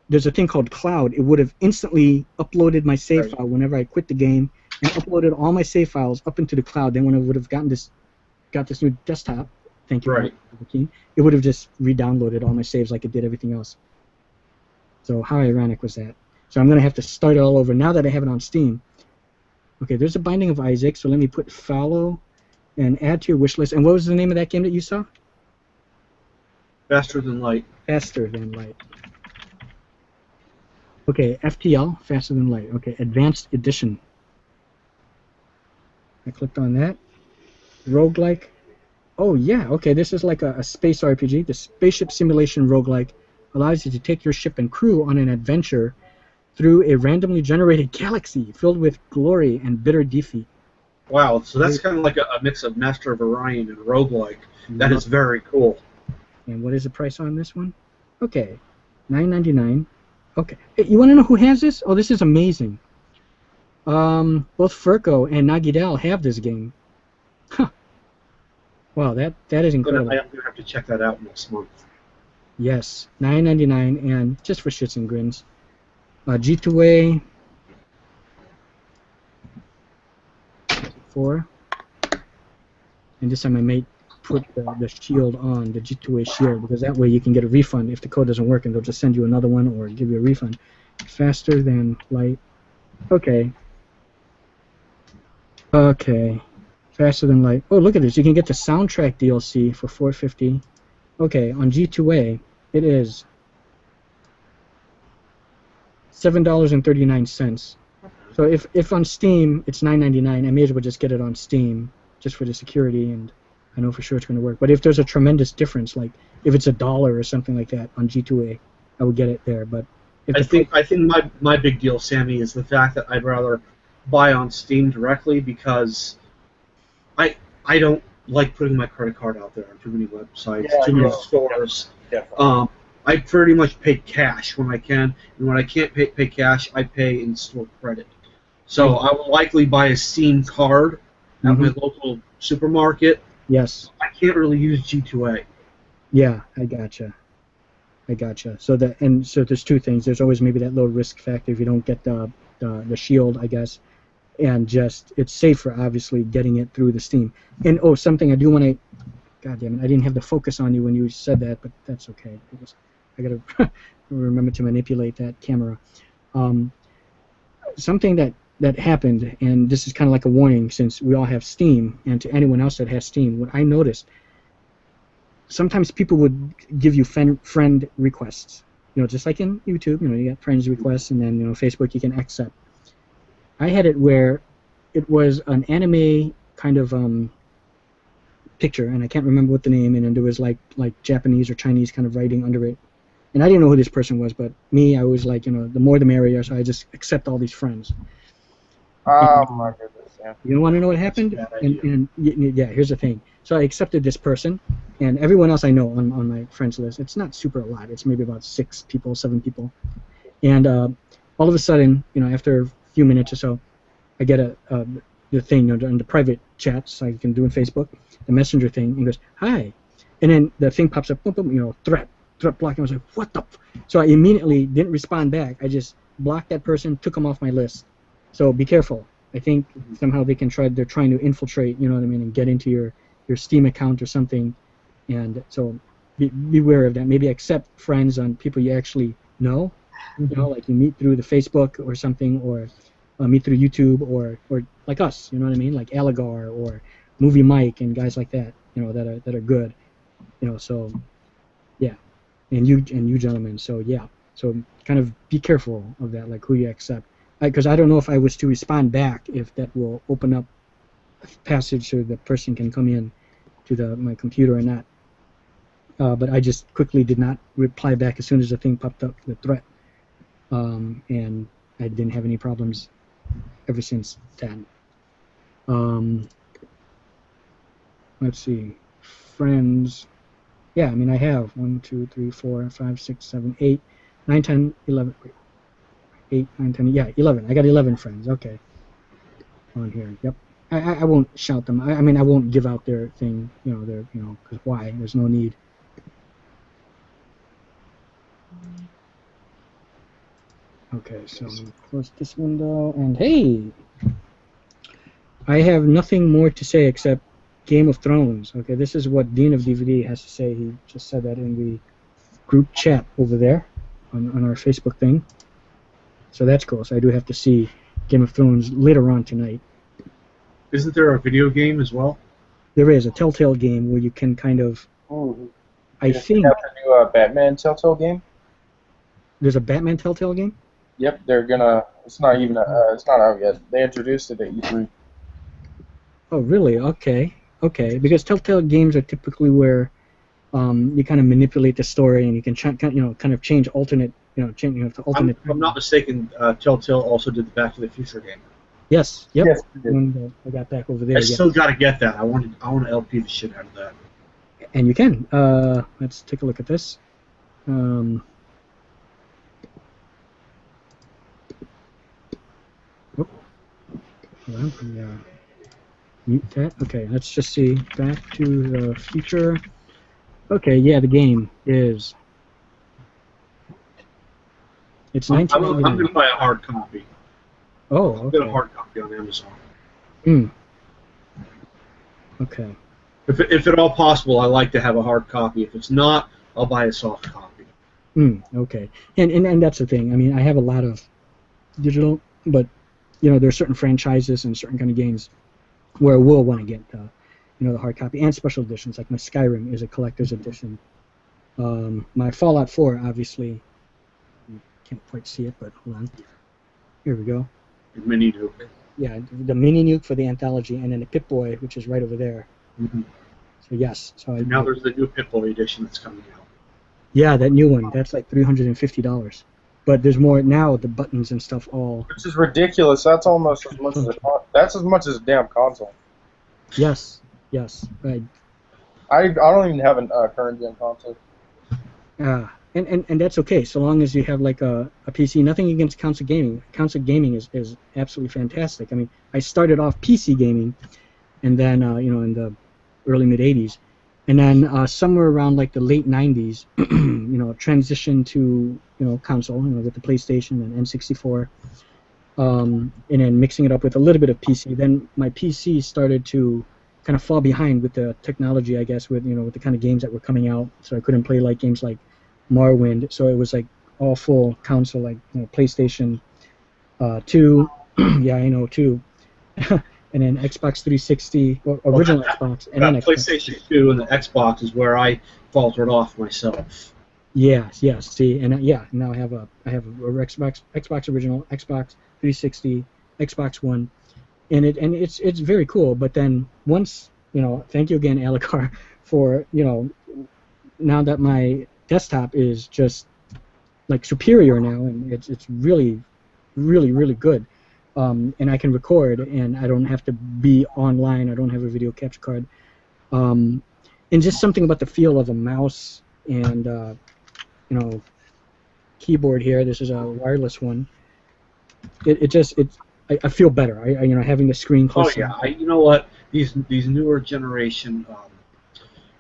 there's a thing called Cloud. It would have instantly uploaded my save file whenever I quit the game, and uploaded all my save files up into the cloud. Then when I would have got this new desktop, thank you,
right,
it would have just re-downloaded all my saves like it did everything else. So how ironic was that? So I'm gonna have to start it all over now that I have it on Steam. Okay, there's a Binding of Isaac. So let me put follow and add to your wish list. And what was the name of that game that you saw?
Faster Than Light.
Faster Than Light. Okay, FTL, Faster Than Light. Okay, Advanced Edition. I clicked on that. Roguelike. Oh yeah, okay, this is like a space RPG. The spaceship simulation roguelike allows you to take your ship and crew on an adventure through a randomly generated galaxy filled with glory and bitter defeat.
Wow, so that's kind of like a mix of Master of Orion and roguelike. That is very cool.
And what is the price on this one? Okay, $9.99. Okay, hey, you want to know who has this? Oh, this is amazing. Both Furco and Nagidel have this game. Huh. Wow, that is incredible.
I'm going to have to check that out next month.
Yes, $9.99, and just for shits and grins. G2A 4. And this time I might put the shield on, the G2A shield, because that way you can get a refund if the code doesn't work, and they'll just send you another one or give you a refund. Faster than light. Okay. Okay. Faster than light. Oh, look at this. You can get the soundtrack DLC for $4.50. Okay, on G2A, it is $7.39. So if on Steam it's $9.99, I may as well just get it on Steam just for the security, and I know for sure it's going to work. But if there's a tremendous difference, like if it's $1 or something like that on G2A, I would get it there. But if
I think my big deal, Sammy, is the fact that I'd rather buy on Steam directly because I don't like putting my credit card out there on too many websites, too many stores. I pretty much pay cash when I can, and when I can't pay cash, I pay in store credit. So I will likely buy a Steam card at my local supermarket.
Yes.
I can't really use G2A.
Yeah, I gotcha. So so there's two things. There's always maybe that low risk factor if you don't get the shield, I guess, and just it's safer obviously getting it through the Steam. And something I do want to. God damn it! I didn't have the focus on you when you said that, but that's okay. I gotta remember to manipulate that camera. Something that happened, and this is kind of like a warning since we all have Steam, and to anyone else that has Steam, what I noticed, sometimes people would give you friend requests, just like in YouTube, you get friends requests, and then Facebook you can accept. I had it where it was an anime kind of picture, and I can't remember what the name, and then there was like Japanese or Chinese kind of writing under it. And I didn't know who this person was, but me, I was like, the more the merrier, so I just accept all these friends.
Oh my goodness, yeah.
You want to know what happened? And yeah, here's the thing. So I accepted this person, and everyone else I know on my friends list. It's not super a lot. It's maybe about 6 people, 7 people. And all of a sudden, after a few minutes or so, I get the thing on the private chats like you can do in Facebook, the messenger thing, and goes, hi. And then the thing pops up, boom, boom, threat block. And I was like, what the? So I immediately didn't respond back. I just blocked that person, took them off my list. So be careful. I think somehow they're trying to infiltrate, and get into your Steam account or something. And so beware of that. Maybe accept friends on people you actually know, like you meet through the Facebook or something, or meet through YouTube, or like us, like Alagarr or Movie Mike and guys like that, that are good, so yeah, and you gentlemen, so yeah, so kind of be careful of that, like who you accept, because I don't know if I was to respond back if that will open up a passage so the person can come in to my computer or not. But I just quickly did not reply back as soon as the thing popped up, the threat, and I didn't have any problems ever since then. Let's see, friends. Yeah, I mean I have 1, 2, 3, 4, 5, 6, 7, 8, 9, 10, 11. 8, 9, 10. Yeah, 11. I got 11 friends. Okay. On here. Yep. I won't shout them. I mean I won't give out their thing. Because why? There's no need. Okay, so I'm gonna close this window, and hey, I have nothing more to say except Game of Thrones. Okay, this is what Dean of DVD has to say. He just said that in the group chat over there on our Facebook thing. So that's cool. So I do have to see Game of Thrones later on tonight.
Isn't there a video game as well?
There is a Telltale game where you can kind of.
Ooh,
I think.
Have to do a Batman Telltale game.
There's a Batman Telltale game?
Yep, they're gonna. It's not even. It's not out yet. They introduced it at E3.
Oh, really? Okay. Okay. Because Telltale games are typically where you kind of manipulate the story and you can kind of change alternate. Change to alternate.
If I'm not mistaken, Telltale also did the Back to the Future game.
Yes. Yep.
Yes,
when I got back over there.
I still got to get that. I want to LP the shit out of that.
And you can. Let's take a look at this. Yeah. Mute that. Okay, let's just see. Back to the Future. Okay, yeah, the game is. It's
I'm
1999.
going to buy a hard copy.
Oh,
I'll
okay.
get a hard copy on Amazon.
Okay.
If at all possible, I like to have a hard copy. If it's not, I'll buy a soft copy.
Okay. And that's the thing. I mean, I have a lot of digital, but there are certain franchises and certain kind of games where I will want to get the hard copy and special editions. Like my Skyrim is a collector's edition. My Fallout 4, obviously, you can't quite see it, but hold on. Here we go.
The mini nuke.
Yeah, the mini nuke for the anthology, and then the Pip-Boy, which is right over there.
Mm-hmm.
So yes. So
now there's the new Pip-Boy edition that's coming out.
Yeah, that new one. That's like $350. But there's more now. The buttons and stuff all.
Which is ridiculous. That's almost as much as a damn console.
Yes. Yes. Right.
I don't even have a current gen console.
And that's okay, so long as you have like a PC. Nothing against console gaming. Console gaming is absolutely fantastic. I mean, I started off PC gaming, and then in the early mid '80s, and then somewhere around like the late '90s, transitioned to console, with the PlayStation and N64, and then mixing it up with a little bit of PC. Then my PC started to kind of fall behind with the technology, I guess, with with the kind of games that were coming out. So I couldn't play like games like Morrowind. So it was like all full console, like PlayStation 2, yeah, I know 2, and then Xbox 360, or original Xbox, and then
PlayStation 2 and the Xbox is where I faltered off myself.
Yes. See, and now I have a Xbox original, Xbox 360, Xbox One. And it's very cool, but then once thank you again, Alagarr, for now that my desktop is just like superior now, and it's really good, and I can record, and I don't have to be online. I don't have a video capture card, and just something about the feel of a mouse and keyboard here. This is a wireless one. I feel better. Having the screen close.
Oh yeah, you know what? These newer generation,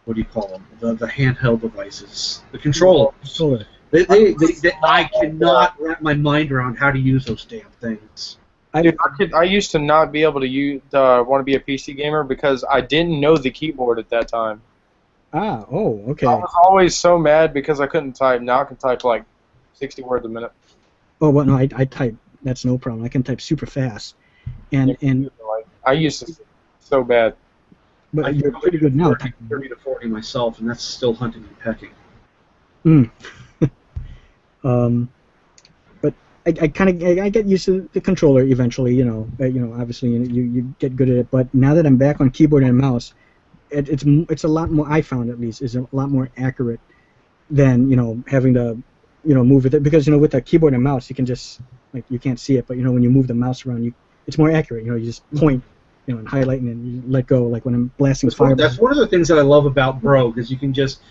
what do you call them? The handheld devices, the controllers.
Controller.
I cannot wrap my mind around how to use those damn things.
Dude, I used to not be able to want to be a PC gamer because I didn't know the keyboard at that time.
Oh, okay.
I was always so mad because I couldn't type. Now I can type like 60 words a minute.
Oh, well, no, I type. That's no problem. I can type super fast, and
I used to so bad.
But you're pretty good now.
30 to 40 myself, and that's still hunting and pecking.
But I get used to the controller eventually. Obviously you get good at it. But now that I'm back on keyboard and mouse, it's a lot more. I found, at least, is a lot more accurate than having to move with it, because with a keyboard and mouse you can just, like, you can't see it, but when you move the mouse around, it's more accurate. You just point, and highlight, and then you let go, like when I'm blasting fire.
That's one of the things that I love about Rogue, is you can just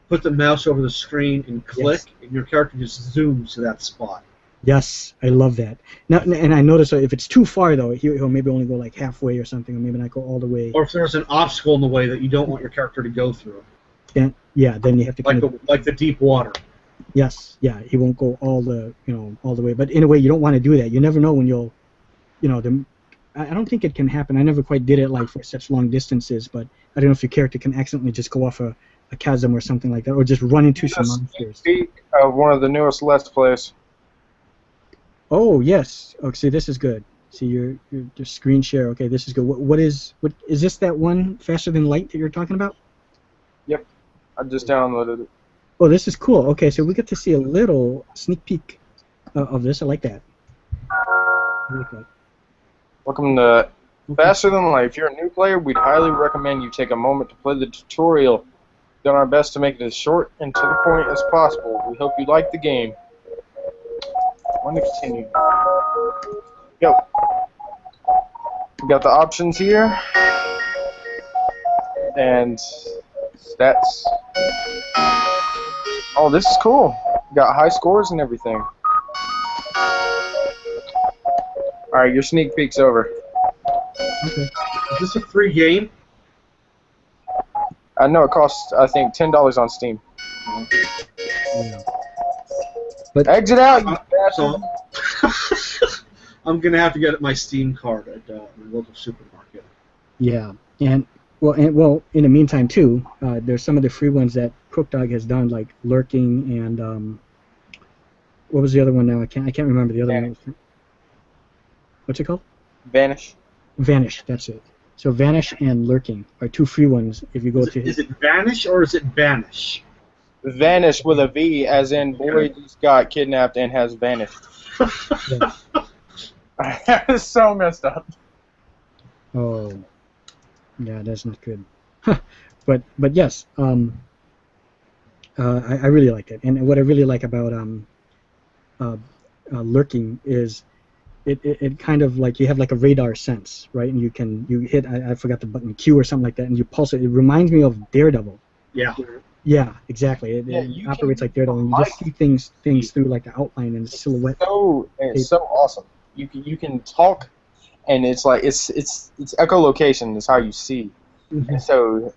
put the mouse over the screen and click, and your character just zooms to that spot.
Yes, I love that. Now, and I notice if it's too far, though, he'll maybe only go like halfway or something, or maybe not go all the way.
Or if there's an obstacle in the way that you don't want your character to go through.
Then you have to
like the deep water.
Yes, yeah, he won't go all the way. But in a way, you don't want to do that. You never know when you'll, I don't think it can happen. I never quite did it like for such long distances, but I don't know if your character can accidentally just go off a chasm or something like that, or just run into some monsters.
Speak of one of the newest Let's Plays.
Oh yes. Okay, see, this is good. See, your screen share. Okay, this is good. What is this, that one Faster Than Light that you're talking about?
Yep, I just downloaded it.
Oh, this is cool. Okay, so we get to see a little sneak peek of this. I like that.
Welcome to Faster Than Light. If you're a new player, we'd highly recommend you take a moment to play the tutorial. We've done our best to make it as short and to the point as possible. We hope you like the game. I want to continue. Go. We got the options here. And stats. Oh, this is cool. Got high scores and everything. Alright, your sneak peek's over.
Okay. Is this a free game?
I know it costs, I think, $10 on Steam.
Yeah. But
exit out, you
so, I'm going to have to get my Steam card at my local supermarket.
Yeah, and well, in the meantime too, there's some of the free ones that CookDog has done, like Lurking and what was the other one now? I can't remember the other one. What's it called?
Vanish.
Vanish. That's it. So Vanish and Lurking are two free ones. If you go to
Is it Vanish or is it Banish?
Vanish with a V, as in boy just got kidnapped and has vanished. It's so messed up.
Oh, yeah, that's not good. but yes, I really like it, and what I really like about Lurking is it kind of like you have like a radar sense, right? And you hit I forgot the button Q or something like that, and you pulse it. It reminds me of Daredevil.
Yeah.
Yeah, exactly. It operates like Daredevil, and you just see things through like the outline and the silhouette.
It's so awesome. You can talk, and it's like it's echolocation is how you see, and so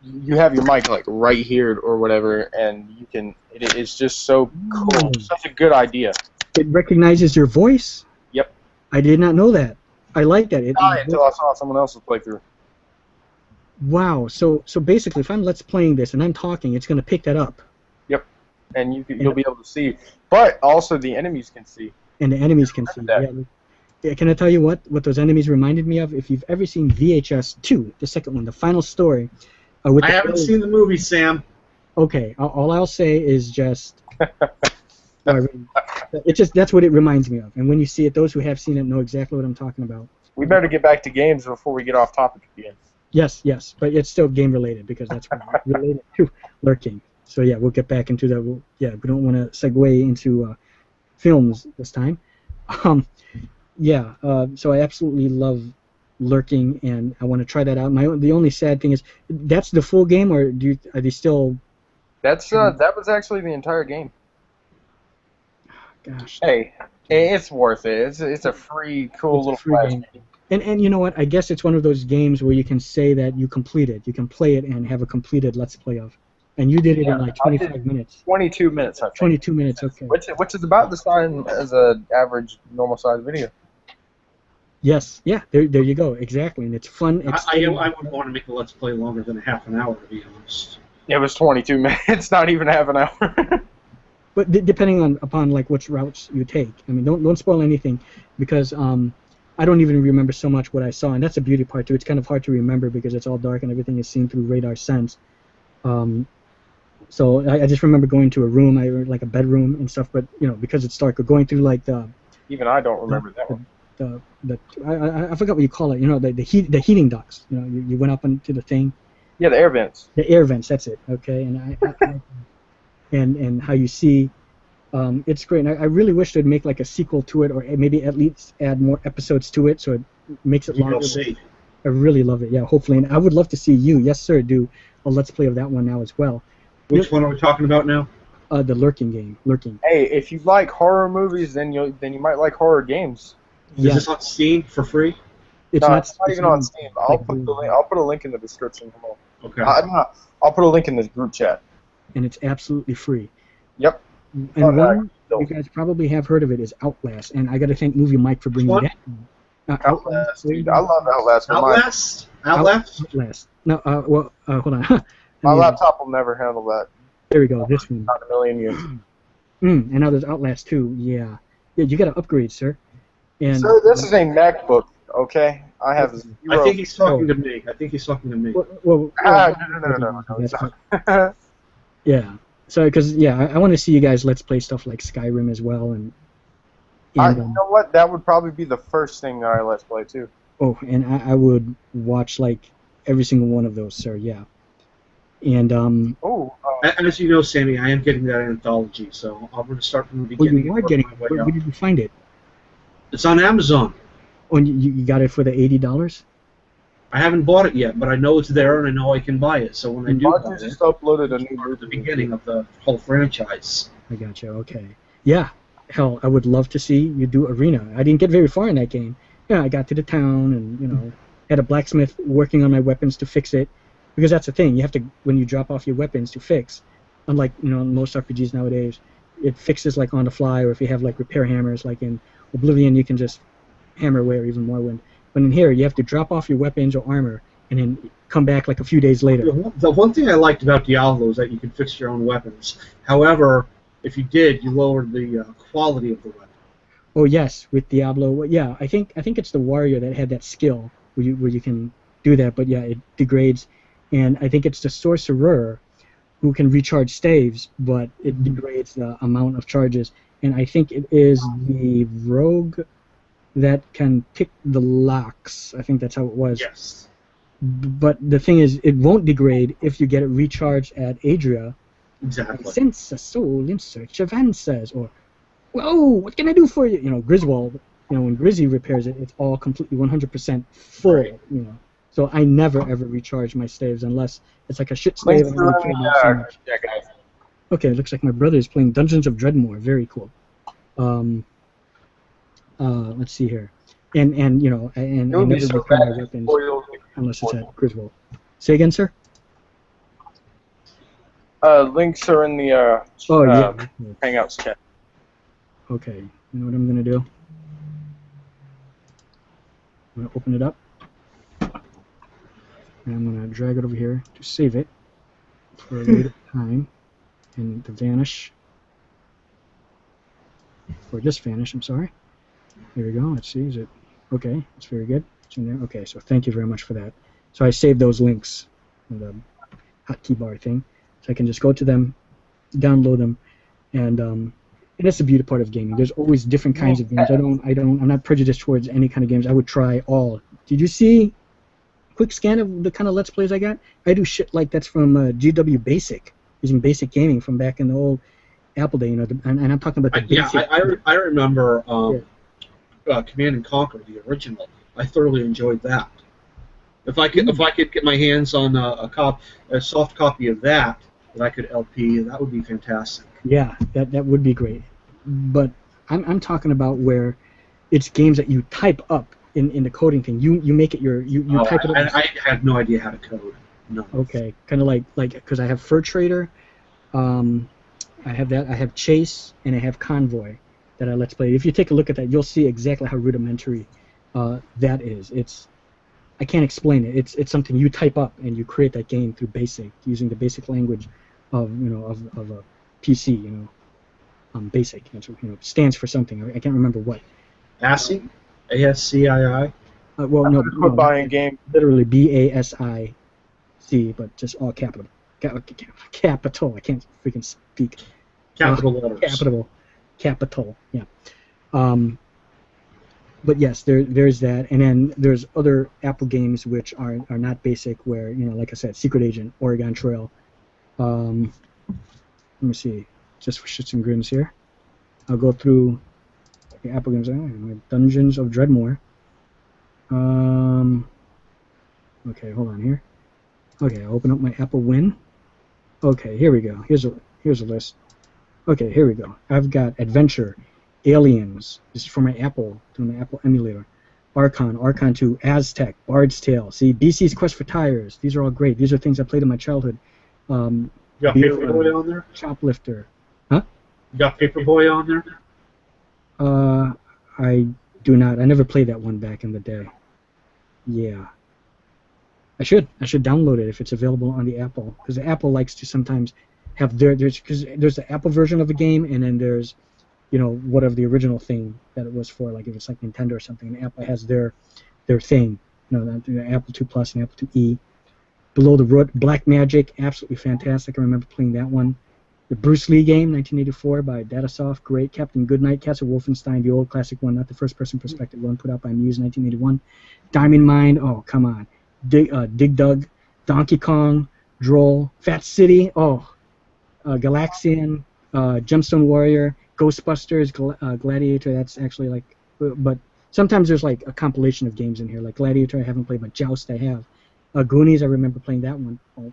you have your mic like right here or whatever, and you can. It's just so cool. Such a good idea.
It recognizes your voice.
Yep.
I did not know that. I like that.
Until I saw someone else's playthrough.
Wow. So basically, if I'm let's playing this and I'm talking, it's going to pick that up.
Yep. And you'll be able to see, but also the enemies can see.
And the enemies can see. Yeah. Can I tell you what those enemies reminded me of? If you've ever seen VHS 2, the second one, the final story.
I haven't seen the movie, Sam.
Okay. All I'll say is just. That's what it reminds me of. And when you see it, those who have seen it know exactly what I'm talking about.
We better get back to games before we get off topic again.
Yes, but it's still game related because that's what it's related to Lurking. So yeah, we'll get back into that. We don't want to segue into films this time. So I absolutely love Lurking, and I want to try that out. The only sad thing is that's the full game, or are they still?
That was actually the entire game.
Gosh.
Hey, it's worth it. It's a free, cool little flash game.
And you know what? I guess it's one of those games where you can say that you completed. You can play it and have a completed Let's Play of. And you did it in like 25 minutes.
22 minutes, I think.
22 minutes, okay.
Which is about the same as an average, normal-sized video.
Yes, yeah, there you go, exactly. And it's fun.
I would want to make a Let's Play longer than a half an hour, to be honest.
It was 22 minutes, not even half an hour.
But depending upon like which routes you take. I mean, don't spoil anything, because I don't even remember so much what I saw, and that's the beauty part too. It's kind of hard to remember because it's all dark and everything is seen through radar sense. So I just remember going to a room, like a bedroom and stuff, but because it's dark, or going through like the.
Even I don't remember that one.
I forgot what you call it. The heating ducts. You went up into the thing.
Yeah, the air vents.
The air vents. That's it. Okay, and and how you see. It's great. And I really wish they'd make like a sequel to it, or maybe at least add more episodes to it, so it makes it longer. I really love it. Yeah, hopefully, and I would love to see you, yes sir, do a Let's Play of that one now as well.
Which one are we talking about now?
The Lurking game. Lurking.
Hey, if you like horror movies, then you might like horror games.
Is this on Steam for free?
It's not even on Steam. I'll put a link in the description. Come on.
Okay.
I'll put a link in this group chat.
And it's absolutely free.
Yep.
And one you guys probably have heard of it is Outlast, and I got to thank Movie Mike for bringing that.
Outlast, dude. I love Outlast.
Outlast. No, hold on.
My laptop will never handle that.
There we go. This one.
Not a million years.
And now there's Outlast 2. Yeah. Yeah, you got to upgrade, sir. And
sir, this is a MacBook. Okay, I have.
I think he's talking to me.
Well,
no.
Yeah. So, because I want to see you guys Let's Play stuff like Skyrim as well, and
you know what? That would probably be the first thing that I Let's Play too.
Oh, and I would watch like every single one of those, sir. Yeah. And
and as you know, Sammy, I am getting that anthology, so I'm going to start from the beginning.
You are getting it. Where did you find it?
It's on Amazon.
Oh, and you got it for the $80?
I haven't bought it yet, but I know it's there, and I know I can buy it. So when I do buy it,
just uploaded a new
at the beginning of the whole franchise.
I gotcha. Okay. Yeah. Hell, I would love to see you do Arena. I didn't get very far in that game. Yeah, I got to the town and had a blacksmith working on my weapons to fix it, because that's the thing. You have to, when you drop off your weapons to fix, unlike most RPGs nowadays, it fixes like on the fly, or if you have like repair hammers, like in Oblivion, you can just hammer away or even more. But in here, you have to drop off your weapons or armor and then come back like a few days later.
The one thing I liked about Diablo is that you could fix your own weapons. However, if you did, you lowered the quality of the weapon.
Oh yes, with Diablo, yeah, I think it's the warrior that had that skill where you can do that, but yeah, it degrades, and I think it's the sorcerer who can recharge staves, but it degrades the amount of charges, and I think it is the rogue that can pick the locks. I think that's how it was.
Yes.
But the thing is, it won't degrade if you get it recharged at Adria.
Exactly.
Sense a soul in search of answers, or whoa, what can I do for you? You know, Griswold, you know, when Grizzy repairs it, it's all completely 100% full,
Right.
you know. So I never ever recharge my staves unless it's like a shit stave and I don't care about so much.
Yeah, guys.
Okay, it looks like my brother is playing Dungeons of Dreadmore. Very cool. Let's see here. And you know, and I
It would be
never
so
repair my
bad
weapons
spoiled.
unless it's at Griswold. Say again, sir?
Links are in the
Oh, yeah.
Hangouts chat.
Okay, you know what I'm going to do? I'm going to open it up. And I'm going to drag it over here to save it for a later time. And to vanish. Or just vanish, I'm sorry. There we go. Let's see. Is it okay? That's very good. It's in there. Okay, so thank you very much for that. So I saved those links in the hotkey bar thing. So I can just go to them, download them, and that's the beauty part of gaming. There's always different kinds of games. I'm not prejudiced towards any kind of games. I would try all. Did you see a quick scan of the kind of Let's Plays I got? I do shit like that's from GW Basic, using Basic Gaming from back in the old Apple day, you know, and I'm talking about the basic.
I remember Command and Conquer, the original. I thoroughly enjoyed that. If I could get my hands on a soft copy of that I could LP, that would be fantastic.
Yeah, that would be great. But I'm talking about where it's games that you type up in the coding thing. You make it you type it up.
I have no idea how to code. No.
Okay, kind of like because I have Fur Trader, I have that. I have Chase and I have Convoy that I Let's Play. If you take a look at that, you'll see exactly how rudimentary that is. I can't explain it. It's something you type up and you create that game through BASIC using the basic language of a PC. You know, BASIC. Stands for something. I can't remember what.
ASCII, ASCII.
Well, no,
buying game.
Literally BASIC, but just all capital. Capital. I can't freaking speak.
Capital letters.
Capital. Yeah. But yes, there's that, and then there's other Apple games which are not basic, where, you know, like I said, Secret Agent, Oregon Trail. Let me see, just for shits and grins here. I'll go through the Apple games. Dungeons of Dreadmore. Okay, hold on here. Okay, I'll open up my Apple Win. Okay, here we go. Here's a list. Okay, here we go. I've got Adventure, Aliens. This is for my Apple, through my Apple emulator. Archon 2, Aztec, Bard's Tale. See, BC's Quest for Tires. These are all great. These are things I played in my childhood.
You got Paperboy on there?
Shoplifter. Huh?
You got Paperboy on there?
I do not. I never played that one back in the day. Yeah. I should download it if it's available on the Apple, because the Apple likes to sometimes have there's the Apple version of a game, and then there's, you know, whatever the original thing that it was for, like if it's like Nintendo or something, and Apple has their thing, you know, the Apple II Plus and Apple IIe. Below the Root, Black Magic, absolutely fantastic. I remember playing that one. The Bruce Lee game, 1984 by Datasoft, great. Captain Goodnight, Castle Wolfenstein, the old classic one, not the first-person perspective one, put out by Muse, 1981. Diamond Mine, oh come on. Dig Dug, Donkey Kong, Droll, Fat City, Galaxian, Gemstone Warrior, Ghostbusters, Gladiator. That's actually like, but sometimes there's like a compilation of games in here. Like Gladiator, I haven't played, but Joust I have. Goonies, I remember playing that one.
Well,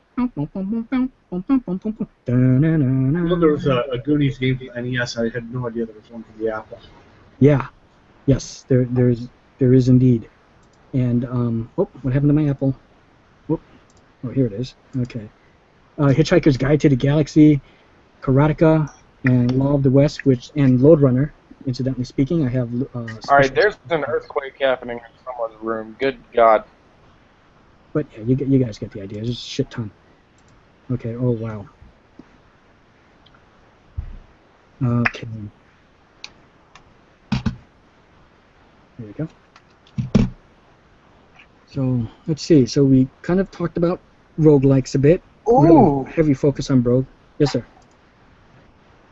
there was a Goonies game for the NES. I had no idea there was one for the Apple.
Yeah, yes, there is indeed. And what happened to my Apple? Oh, here it is. Okay. Hitchhiker's Guide to the Galaxy, Karateka, and Law of the West, and Lode Runner. Incidentally speaking, I have.
All right, there's an earthquake happening in someone's room. Good God.
But yeah, you guys get the idea. There's a shit ton. Okay. Oh wow. Okay. There we go. So let's see. So we kind of talked about roguelikes a bit.
Ooh!
Really heavy focus on Brogue. Yes, sir.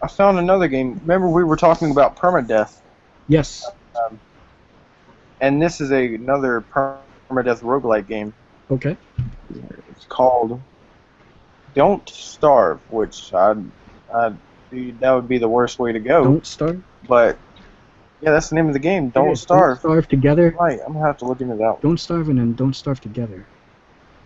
I found another game. Remember we were talking about permadeath,
Yes.
and this is another permadeath roguelike game.
Okay.
It's called Don't Starve, which that would be the worst way to go.
Don't starve.
But yeah, that's the name of the game. Don't
Okay,
Starve.
Don't starve together.
Right, I'm gonna have to look into that one.
Don't starve and then don't starve together.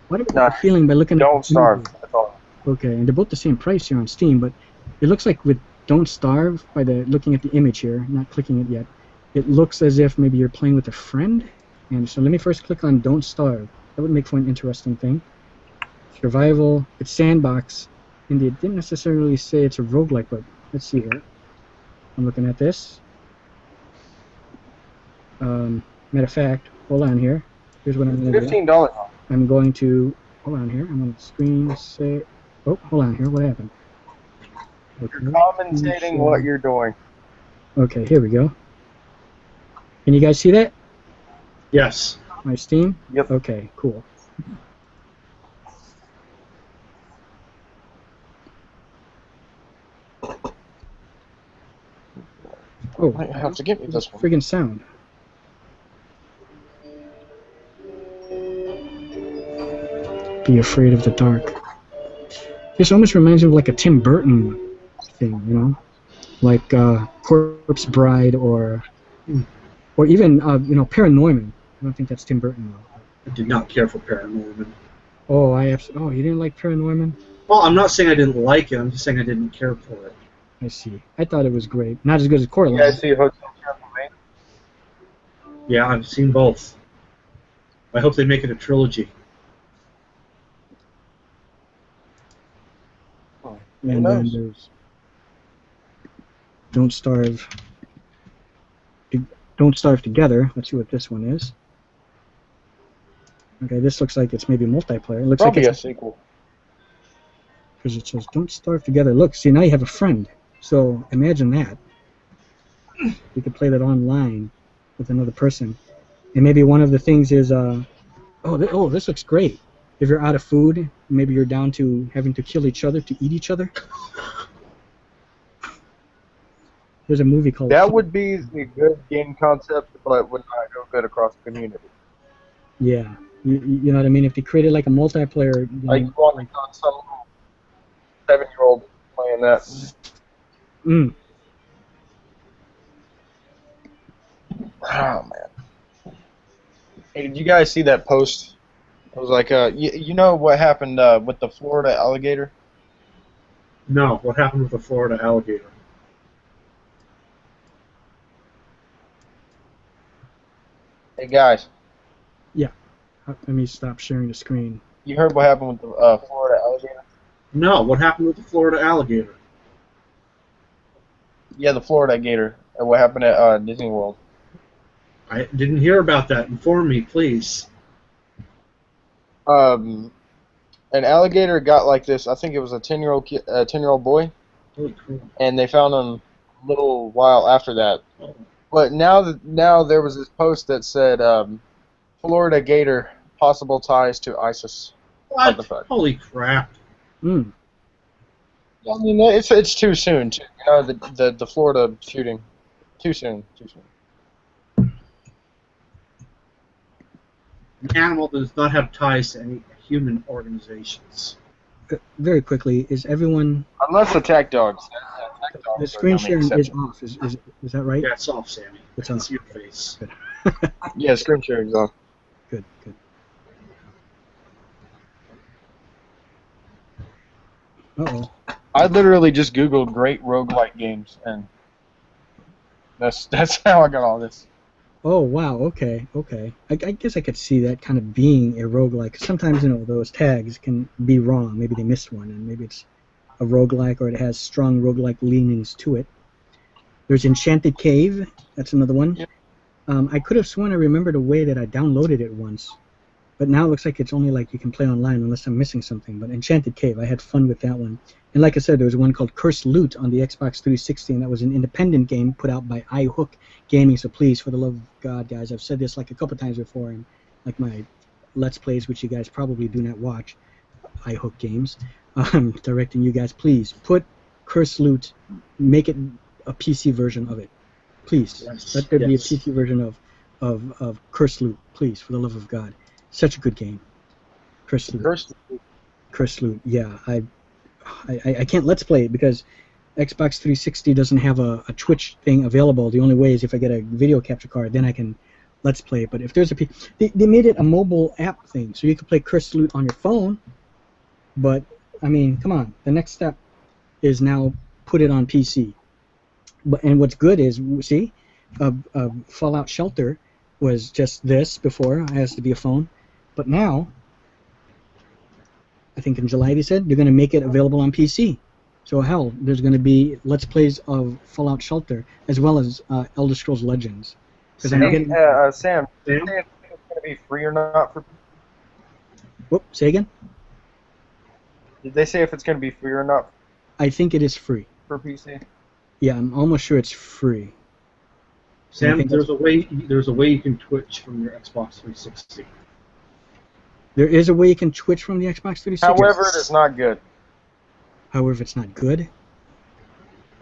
What am I
No,
feeling by looking at
Don't Starve. That's all.
Okay, and they're both the same price here on Steam, but it looks like with Don't Starve, by the looking at the image here, not clicking it yet, it looks as if maybe you're playing with a friend. And so let me first click on Don't Starve. That would make for an interesting thing. Survival, it's sandbox, and it didn't necessarily say it's a roguelike, but let's see here. I'm looking at this. Matter of fact, hold on here. Here's what I'm going to do.
$15.
I'm going to, hold on here, I'm going to screen say, oh, hold on here, what happened? Okay.
You're commentating what you're doing.
Okay, here we go. Can you guys see that?
Yes.
My Steam?
Yep.
Okay, cool. Oh,
I have to get me this one.
friggin' sound. Be afraid of the dark. This almost reminds me of like a Tim Burton thing, you know, like Corpse Bride or even Paranorman. I don't think that's Tim Burton though.
I did not care for Paranorman.
Oh, you didn't like Paranorman?
Well, I'm not saying I didn't like it. I'm just saying I didn't care for it.
I see. I thought it was great. Not as good as Coraline.
You guys see Hotel Transylvania?
Yeah, I've seen both. I hope they make it a trilogy.
And then there's Don't Starve. Don't Starve Together. Let's see what this one is. Okay, this looks like it's maybe multiplayer. It looks
Probably
like
a
it's
sequel.
because it says Don't Starve Together. Look, see now you have a friend. So imagine that. You could play that online with another person, and maybe one of the things is this looks great. If you're out of food, maybe you're down to having to kill each other to eat each other. There's a movie called...
That would be a good game concept, but would not go good across the community.
Yeah, you know what I mean? If they created like a multiplayer...
Like, you want like some 7-year-old playing that.
Mm.
Oh, man. Hey, did you guys see that post? It was like, you know what happened with the Florida alligator?
No, what happened with the Florida alligator?
Hey, guys.
Yeah. Let me stop sharing the screen.
You heard what happened with the Florida alligator?
No, what happened with the Florida alligator?
Yeah, the Florida gator. What happened at Disney World?
I didn't hear about that. Inform me, please.
An alligator got like this. I think it was a 10-year-old boy,
Holy crap.
and they found him a little while after that.
Oh.
But now there was this post that said Florida gator possible ties to ISIS.
What?
the fuck?
Holy crap.
Mm.
I mean, it's too soon. You know, the Florida shooting. Too soon.
An animal that does not have ties to any human organizations.
Very quickly, is everyone...
Unless attack dogs.
The screen sharing is off. Is that right?
Yeah, it's off, Sammy.
It's
I can
off.
see your face.
Yeah, screen sharing's off.
Good, good. Uh-oh.
I literally just Googled great roguelike games, and that's how I got all this.
Oh, wow, okay. I guess I could see that kind of being a roguelike. Sometimes, those tags can be wrong. Maybe they missed one, and maybe it's a roguelike, or it has strong roguelike leanings to it. There's Enchanted Cave. That's another one.
Yep.
I could have sworn I remembered a way that I downloaded it once. But now it looks like it's only like you can play online unless I'm missing something. But Enchanted Cave, I had fun with that one. And like I said, there was one called Cursed Loot on the Xbox 360, and that was an independent game put out by iHook Gaming. So please, for the love of God, guys, I've said this like a couple times before in like my Let's Plays, which you guys probably do not watch, iHook Games. Directing you guys, please put Cursed Loot, make it a PC version of it. Please, let there be a PC version of Cursed Loot, please, for the love of God. Such a good game. Cursed Loot. Yeah, I can't Let's Play it because Xbox 360 doesn't have a Twitch thing available. The only way is if I get a video capture card, then I can Let's Play it. But if there's they made it a mobile app thing, so you can play Cursed Loot on your phone. But I mean, come on. The next step is now put it on PC. And what's good is, see, Fallout Shelter was just this before. It has to be a phone. But now, I think in July they said, they're going to make it available on PC. So hell, there's going to be Let's Plays of Fallout Shelter as well as Elder Scrolls Legends.
Sam, did you say if it's going to be free or not?
Whoop, say again?
Did they say if it's going to be free or not?
I think it is free.
For PC?
Yeah, I'm almost sure it's free.
Sam, there's a way you can Twitch from your Xbox 360.
There is a way you can Twitch from the Xbox 360.
However, it is not good.
However, it's not good.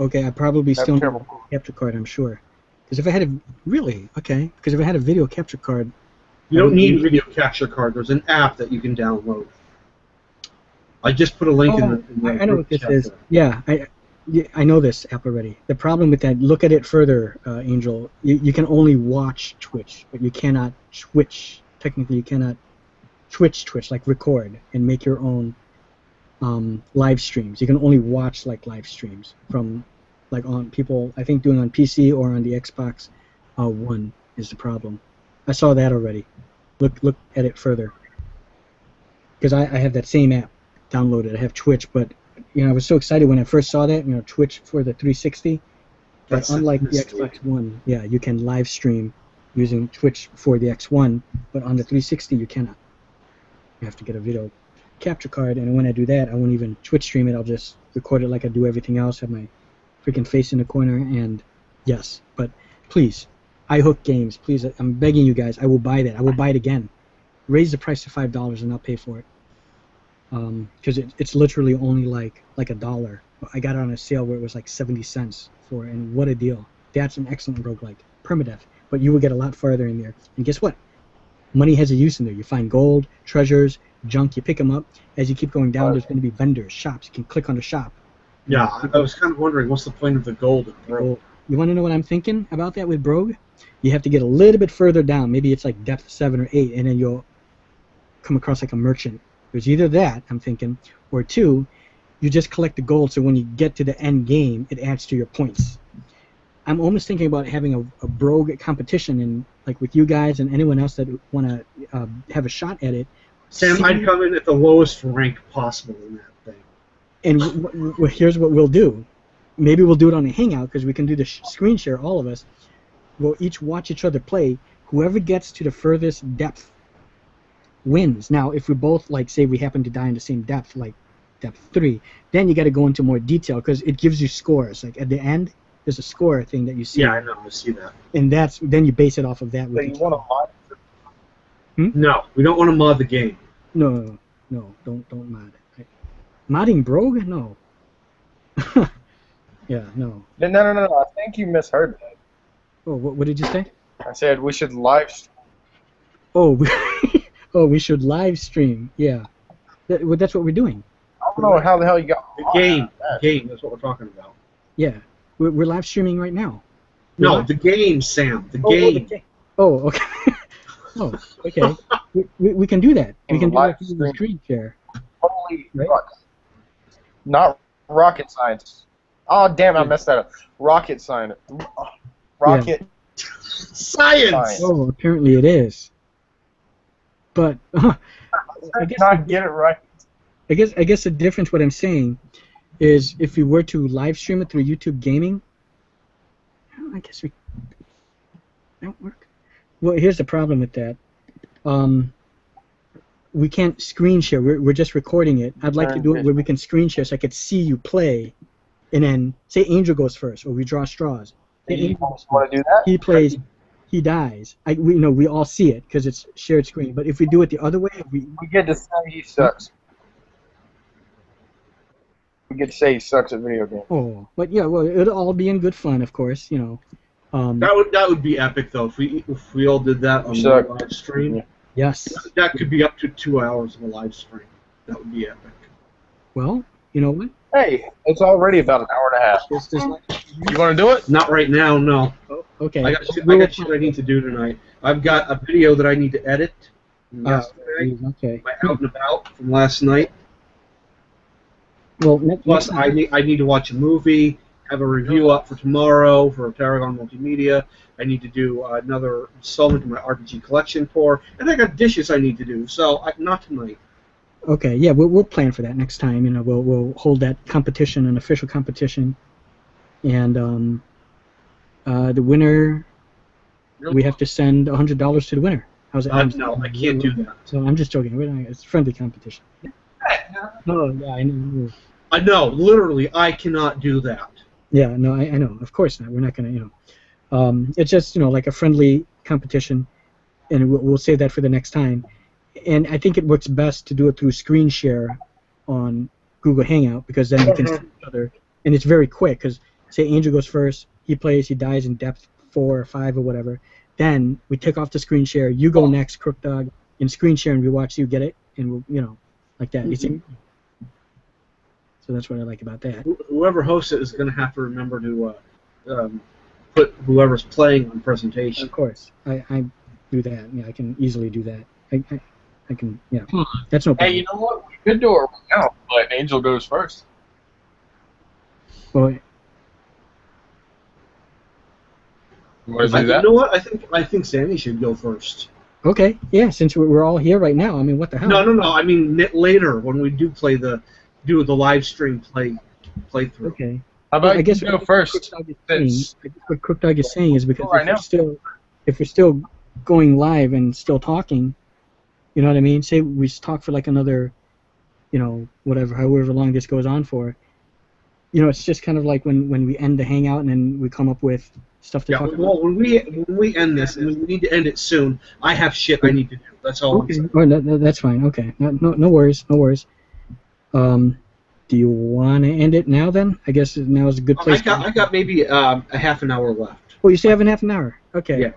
Okay, I probably
That's
still need
terrible.
a capture card, I'm sure. Because if I had because if I had a video capture card,
You don't need a video capture card. There's an app that you can download. I just put a link in the
I know what this is. Yeah, I know this app already. The problem with that, look at it further, Angel. You can only watch Twitch, but you cannot Twitch. Technically, you cannot Twitch, like record and make your own live streams. You can only watch like live streams from like on people, I think doing on PC or on the Xbox One is the problem. I saw that already. Look at it further. Because I have that same app downloaded. I have Twitch, but I was so excited when I first saw that, Twitch for the 360. But unlike the Xbox One, yeah, you can live stream using Twitch for the X1, but on the 360 you cannot. You have to get a video capture card, and when I do that, I won't even Twitch stream it. I'll just record it like I do everything else, have my freaking face in the corner, and yes. But please, iHook Games, please, I'm begging you guys, I will buy that. I will buy it again. Raise the price to $5 and I'll pay for it. Because it's literally only like $1. I got it on a sale where it was like 70 cents for it, and what a deal. That's an excellent roguelike. Permadeath. But you will get a lot farther in there. And guess what? Money has a use in there. You find gold, treasures, junk, you pick them up. As you keep going down, there's going to be vendors, shops. You can click on the shop.
Yeah, I was kind of wondering, what's the point of the gold in Brogue?
You want to know what I'm thinking about that with Brogue? You have to get a little bit further down. Maybe it's like depth 7 or 8, and then you'll come across like a merchant. There's either that, I'm thinking, or 2, you just collect the gold, so when you get to the end game, it adds to your points. I'm almost thinking about having a Brogue competition, and like with you guys and anyone else that want to have a shot at it.
Sam, I'd come in at the lowest rank possible in that thing.
And here's what we'll do. Maybe we'll do it on a hangout, because we can do the screen share, all of us. We'll each watch each other play. Whoever gets to the furthest depth wins. Now, if we both, like, say we happen to die in the same depth, like depth 3, then you got to go into more detail, because it gives you scores. Like at the end, there's a score thing that you see.
Yeah, I know. I see that.
And then you base it off of that.
So you want to mod?
No, we don't want to mod the game.
No, don't mod. Modding Brogue? No. Yeah, no.
No. I think you misheard that.
Oh, what did you say?
I said we should live stream.
Oh, we should live stream. Yeah, that's what we're doing.
I don't know how the hell you got
The game. That's what we're talking about.
Yeah, we're live streaming right now.
No, the game, Sam. The game.
Oh, okay. Oh, okay. we can do that. We can do that through the screen share.
Holy
Right?
fuck. Not rocket science. Oh, damn, I messed that up. Rocket science. Rocket
Science!
Oh, apparently it is. But I guess
not get it right.
I guess the difference, what I'm saying, is if we were to live stream it through YouTube Gaming, I guess that would work. Well, here's the problem with that. we can't screen share. We're just recording it. I'd like to do it where we can screen share so I could see you play, and then say Angel goes first, or we draw straws. Say
You
Angel goes
want to do
first.
that?
He plays. He dies. We all see it because it's shared screen. But if we do it the other way,
We get to say he sucks. We get to say he sucks at video games.
oh, but yeah, well, it'll all be in good fun, of course.
That would be epic though if we all did that on the
Suck.
live stream.
Yeah.
Yes.
That could be up to 2 hours of a live stream. That would be epic.
Well, you know what?
Hey, it's already about an hour and a half.
You want to do it?
Not right now, no.
Oh, okay.
I got shit I need to do tonight. I've got a video that I need to edit from yesterday,
Okay.
my out and about from last night.
Well,
Plus, I need to watch a movie, have a review up for tomorrow for Tarragon Multimedia. I need to do another installment of my RPG collection pour, and I got dishes I need to do. So not tonight.
Okay, yeah, we'll plan for that next time. We'll hold that competition, an official competition, and the winner, we have to send $100 to the winner. How's it?
No, I can't do that.
So I'm just joking. It's a friendly competition. No, yeah, I know.
I know, literally, I cannot do that.
Yeah, no, I know. Of course not. We're not gonna, it's just like a friendly competition, and we'll save that for the next time. And I think it works best to do it through screen share on Google Hangout because then we can see each other, and it's very quick. Because say Angel goes first, he plays, he dies in depth 4 or 5 or whatever. Then we take off the screen share. You go next, Crook Dog, and screen share, and we watch you get it, and we'll, like that. You see? So that's what I like about that.
Whoever hosts it is going to have to remember to put whoever's playing on presentation.
Of course, I do that. Yeah, I can easily do that. I can, yeah. That's no problem.
Hey, you know what? We could do it right now, but Angel goes first.
Well,
You want to do
You
that?
know what? I think Sammy should go first.
okay, yeah. Since we're all here right now, I mean, what the hell?
No. I mean later when we do the live stream playthrough.
Okay.
How about
I guess
you go first?
What Crook Dog is saying is because
Right now.
if we're still going live and still talking, you know what I mean? Say we talk for like another, whatever, however long this goes on for. It's just kind of like when we end the hangout and then we come up with stuff to talk about.
Well, when we end this, and we need to end it soon, I have shit I need to do. That's all.
Okay.
I'm saying.
Oh, no, that's fine. Okay. No worries. No worries. Do you want to end it now then? I guess now is a good place.
I got maybe a half an hour left.
Oh, you still have half an hour. Okay.
Yeah.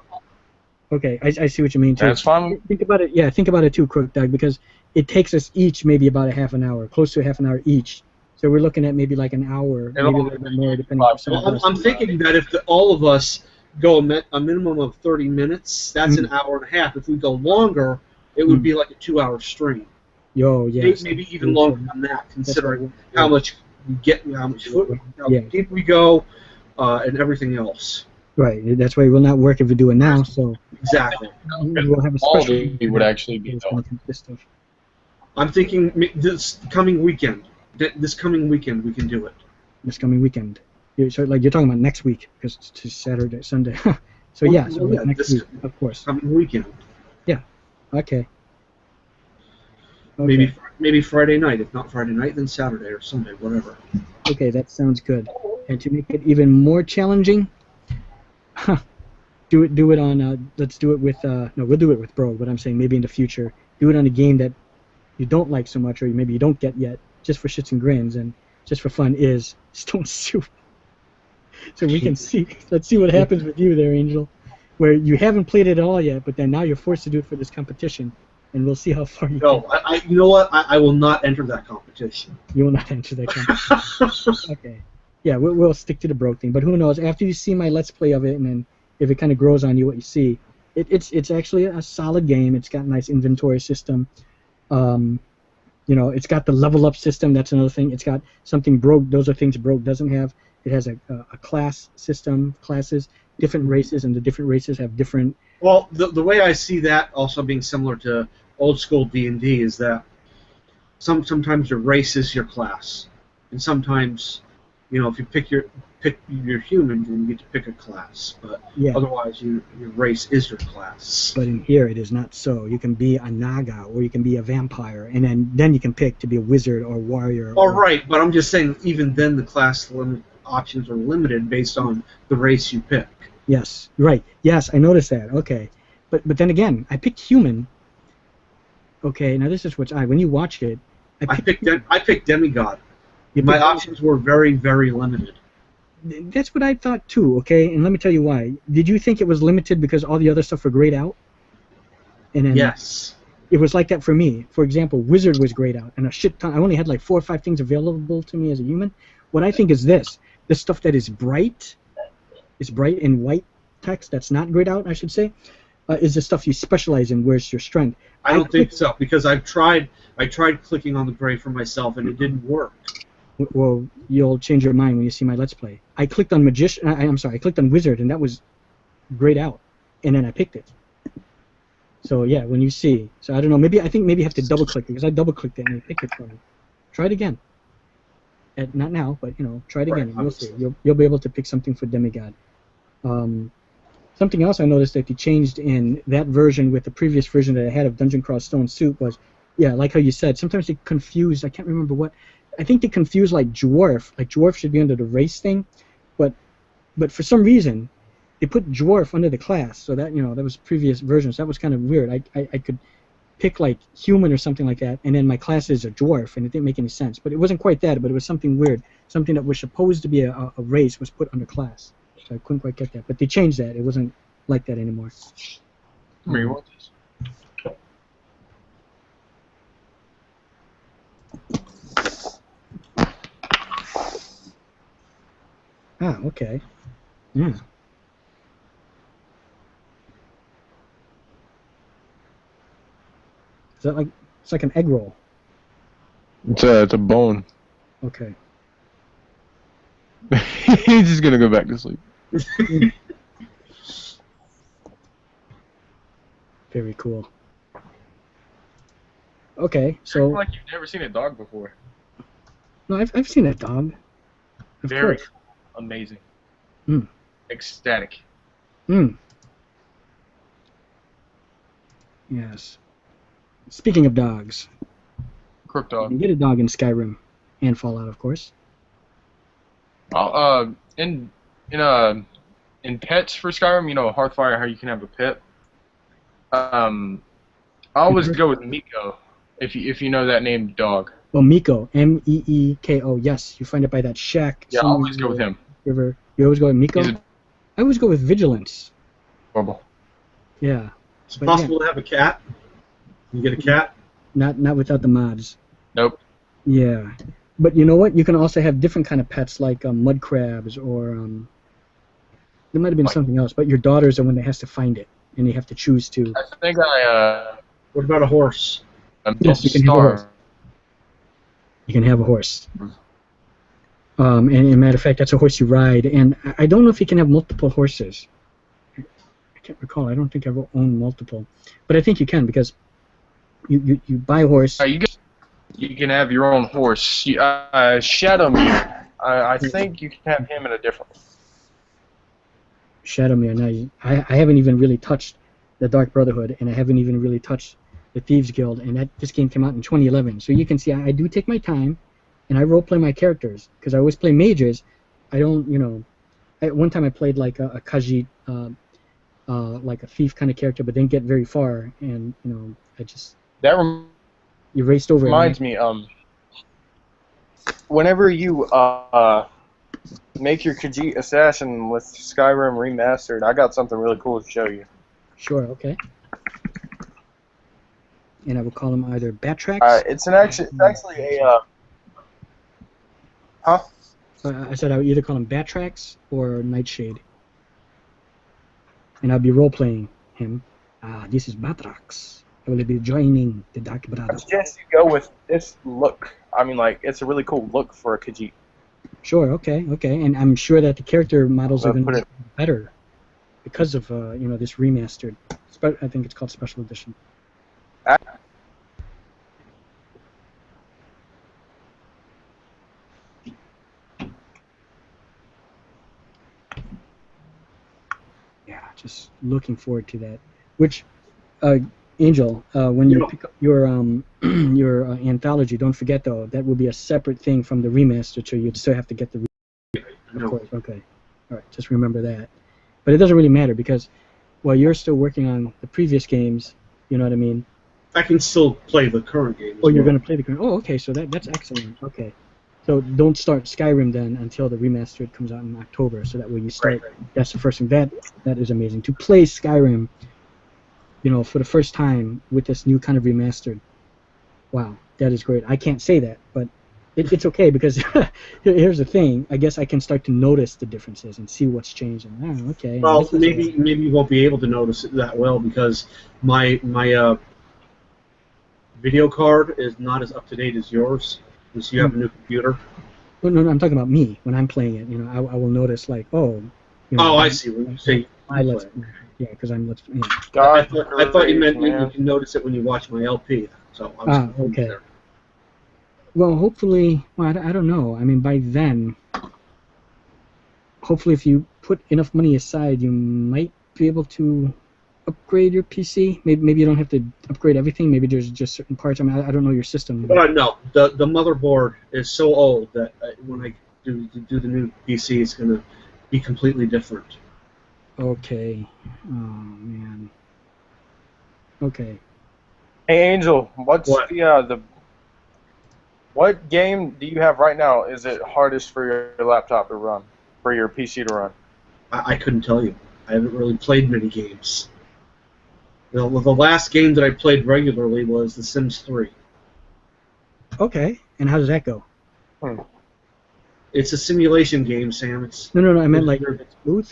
Okay, I see what you mean too.
That's fine.
Think about it. Yeah, think about it too, Crook Dog, because it takes us each maybe about a half an hour, close to a half an hour each. So we're looking at maybe like an hour, maybe a little bit more, depending on some of
Well,
us.
I'm thinking that if all of us go a minimum of 30 minutes, that's an hour and a half. If we go longer, it would be like a 2-hour stream.
Yo, yes.
Maybe even longer than that, considering how much we get, how much foot, how deep we go, and everything else.
Right. That's why it will not work if we do it now. So
Exactly.
we'll have a
All
special.
would actually be
it's
done.
gonna consist of.
I'm thinking this coming weekend. This coming weekend we can do it.
This coming weekend. So like you're talking about next week because it's Saturday, Sunday. So yeah, so
yeah,
next
this
week, of course.
coming weekend.
Okay.
Maybe Friday night. If not Friday night, then Saturday or Sunday, whatever.
Okay, that sounds good. And to make it even more challenging, do it on. Let's do it with. No, we'll do it with Bro. But I'm saying maybe in the future, do it on a game that you don't like so much, or maybe you don't get yet, just for shits and grins and just for fun. Is Stone Soup. So we can see. Let's see what happens with you there, Angel, where you haven't played it at all yet, but then now you're forced to do it for this competition, and we'll see how far you
No,
can.
you know what? I will not enter that competition.
You will not enter that competition. Okay. Yeah, we'll stick to the Bro thing. But who knows? After you see my Let's Play of it, and then if it kind of grows on you, what you see, it's actually a solid game. It's got a nice inventory system. It's got the level up system. That's another thing. It's got something Brogue. Those are things Brogue doesn't have. It has a class system, classes, different races, and the different races have different.
Well, the way I see that also being similar to old school D&D is that sometimes your race is your class, and sometimes You know, if you pick your human, then you get to pick a class, but
Yeah.
otherwise, your race is your class.
But in here, it is not so. You can be a Naga, or you can be a vampire, and then you can pick to be a wizard or warrior.
All right, but I'm just saying, even then, the class options are limited based on the race you pick.
Yes, right. Yes, I noticed that. Okay, but then again, I picked human. Okay, now this is what's odd. When you watch it,
I picked demigod.
You
My
picked-
options were very, very limited.
That's what I thought too. Okay, and let me tell you why. Did you think it was limited because all the other stuff were grayed out? And then
Yes.
it was like that for me. For example, wizard was grayed out, and a shit ton. I only had like 4 or 5 things available to me as a human. What I think is this: the stuff that is bright in white text that's not grayed out, I should say, is the stuff you specialize in. Where's your strength?
I don't think so, because I tried clicking on the gray for myself and it didn't work.
Well, you'll change your mind when you see my Let's Play. I clicked on magician. I'm sorry, I clicked on wizard, and that was grayed out, and then I picked it. So yeah, when you see, so I don't know. Maybe I think maybe you have to double click it, because I double clicked it and it picked it for me. Try it again. Not now, but try it again.
Right,
And you'll see. You'll be able to pick something for demigod. Something else I noticed that they changed in that version with the previous version that I had of Dungeon Crawl Stone Soup was, yeah, like how you said, sometimes they confuse, I can't remember what, I think they confuse like dwarf should be under the race thing, but for some reason, they put dwarf under the class, so that, that was previous versions, that was kind of weird. I could pick like human or something like that, and then my class is a dwarf, and it didn't make any sense, but it wasn't quite that, but it was something weird, something that was supposed to be a race was put under class. So I couldn't quite get that, but they changed that. It wasn't like that anymore.
Rewind this.
Ah, okay. Yeah. Is that like, it's like an egg roll?
It's a bone.
Okay.
He's just gonna go back to sleep.
Very cool. Okay,
I
so
feel like you've never seen a dog before.
no, I've seen a dog. Of
Very
course.
amazing.
Mm.
Ecstatic.
Yes. Speaking of dogs,
Crook
you
dog.
can get a dog in Skyrim and Fallout, of course.
In pets for Skyrim, Hearthfire, how you can have a pet. I always go with Miko, if you know that name dog.
Well, Miko, Meeko. Yes, you find it by that shack.
Yeah, I
somewhere
always go with
in the
him.
River. You always go with Miko.
He's
I always go with Vigilance.
adorable.
Yeah.
It's
But
possible to have a cat. You get a cat.
Not without the mods.
Nope.
Yeah, but you know what? You can also have different kind of pets like mud crabs or there might have been something else. But your daughters are when they has to find it and they have to choose to.
I think
What about a horse?
I'm
Yes, you can have a horse. You can have a horse. And as a matter of fact, that's a horse you ride. And I don't know if you can have multiple horses. I can't recall. I don't think I've owned multiple, but I think you can because you buy a horse.
You can have your own horse. Shadowmere. I think you can have him in a different one.
Shadowmere. Now, I haven't even really touched the Dark Brotherhood, and I haven't even really touched the Thieves Guild, and this game came out in 2011. So you can see I do take my time, and I roleplay my characters, because I always play mages. I don't, at one time I played like a Khajiit, like a thief kind of character, but didn't get very far, and, I just...
That
You raced over
reminds me, whenever you make your Khajiit assassin with Skyrim Remastered, I got something really cool to show you.
Sure, okay. And I will call them either Batrax.
It's actually a huh?
I said I would either call him Batrax or Nightshade. And I'll be role-playing him. This is Batrax. I will be joining the Dark Brotherhood.
I suggest you go with this look. I mean, like, it's a really cool look for a Khajiit.
Sure, okay. And I'm sure that the character models are going to
Put
be
it-
better because of, this remastered. I think it's called Special Edition. just looking forward to that. Which, Angel, when you
Yeah.
pick up your your anthology, don't forget though that will be a separate thing from the remaster, so you'd still have to get the. Of
No,
course, okay. All right, just remember that. But it doesn't really matter because while you're still working on the previous games, you know what I mean.
I can still play the current game.
Oh, you're going to play the current. Oh, okay. So that's excellent. Okay. So don't start Skyrim then until the remastered comes out in October. So that way you start.
Right.
That's the first thing. That is amazing to play Skyrim. You know, for the first time with this new kind of remastered. Wow, that is great. I can't say that, but it's okay because here's the thing. I guess I can start to notice the differences and see what's changing. Oh, okay.
Well, maybe you won't be able to notice it that well because my video card is not as up to date as yours, since you have a new computer.
Well, no, I'm talking about me when I'm playing it. You know, I will notice like, oh. You know,
Oh, I see. When you say
yeah, because I'm let's. Yeah.
I thought you meant you can notice it when you watch my LP. So I was confused
okay.
there.
Well, hopefully, well, I don't know. I mean, by then, hopefully, if you put enough money aside, you might be able to upgrade your PC. Maybe you don't have to upgrade everything. Maybe there's just certain parts. I mean, I don't know your system.
But no, the motherboard is so old that when I do the new PC, it's going to be completely different.
Okay. Oh man. Okay.
Hey Angel, what's
What?
the what game do you have right now? Is it hardest for your laptop to run, for your PC to run?
I couldn't tell you. I haven't really played many games. The last game that I played regularly was The Sims 3.
Okay. And how does that go?
It's a simulation game, Sam. It's
No. I meant like smooth.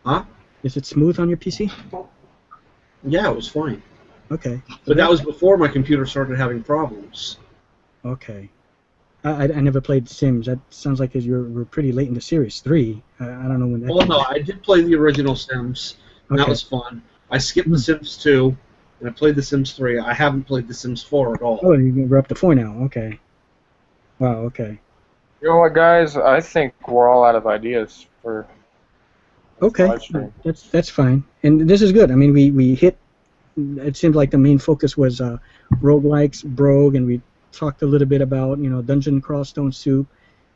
Huh?
Is it smooth on your PC?
Yeah, it was fine.
Okay.
But that was before my computer started having problems.
Okay. I never played Sims. That sounds like we're pretty late in the series. 3. I don't know when that.
Well, no, I did play the original Sims. And That was fun. I skipped The Sims 2, and I played The Sims 3. I haven't played The Sims 4 at all.
Oh, we're up to 4 now. Okay. Wow. Okay.
You know what, guys? I think we're all out of ideas for.
Okay.
live stream.
That's fine. And this is good. I mean, we hit. It seemed like the main focus was roguelikes, Brogue, and we talked a little bit about Dungeon Crawl, Stone Soup.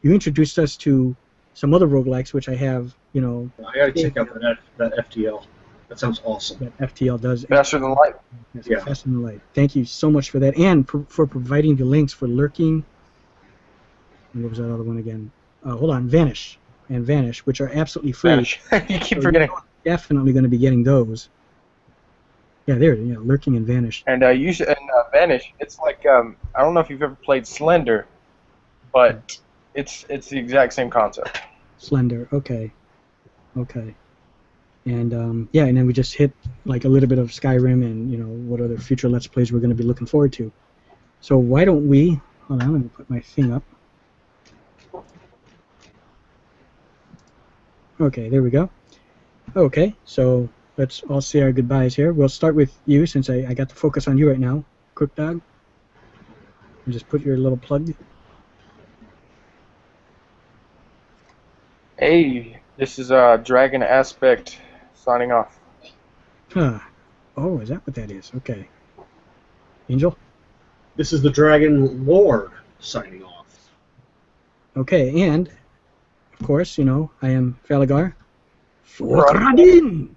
You introduced us to some other roguelikes, which I have.
I gotta check out that FTL. That sounds awesome.
That FTL does.
Faster than light.
Yeah.
Faster than light. Thank you so much for that, and for providing the links for Lurking. And what was that other one again? Hold on, Vanish and Vanish, which are absolutely free.
Vanish. You keep forgetting.
Definitely going to be getting those. Yeah, there. Yeah, Lurking and Vanish.
And you should Vanish. It's like I don't know if you've ever played Slender, but it's the exact same concept.
Slender. Okay. And yeah, and then we just hit like a little bit of Skyrim and what other future Let's Plays we're going to be looking forward to. So why don't we? Hold on, let me put my thing up. Okay, there we go. Okay, so let's all say our goodbyes here. We'll start with you since I got the focus on you right now, Crook Dog. And just put your little plug.
Hey, this is Dragon Aspect signing off.
Huh. Oh, is that what that is? Okay. Angel?
This is the Dragon Lord signing off.
Okay, and of course, I am Falagar. Fotradin!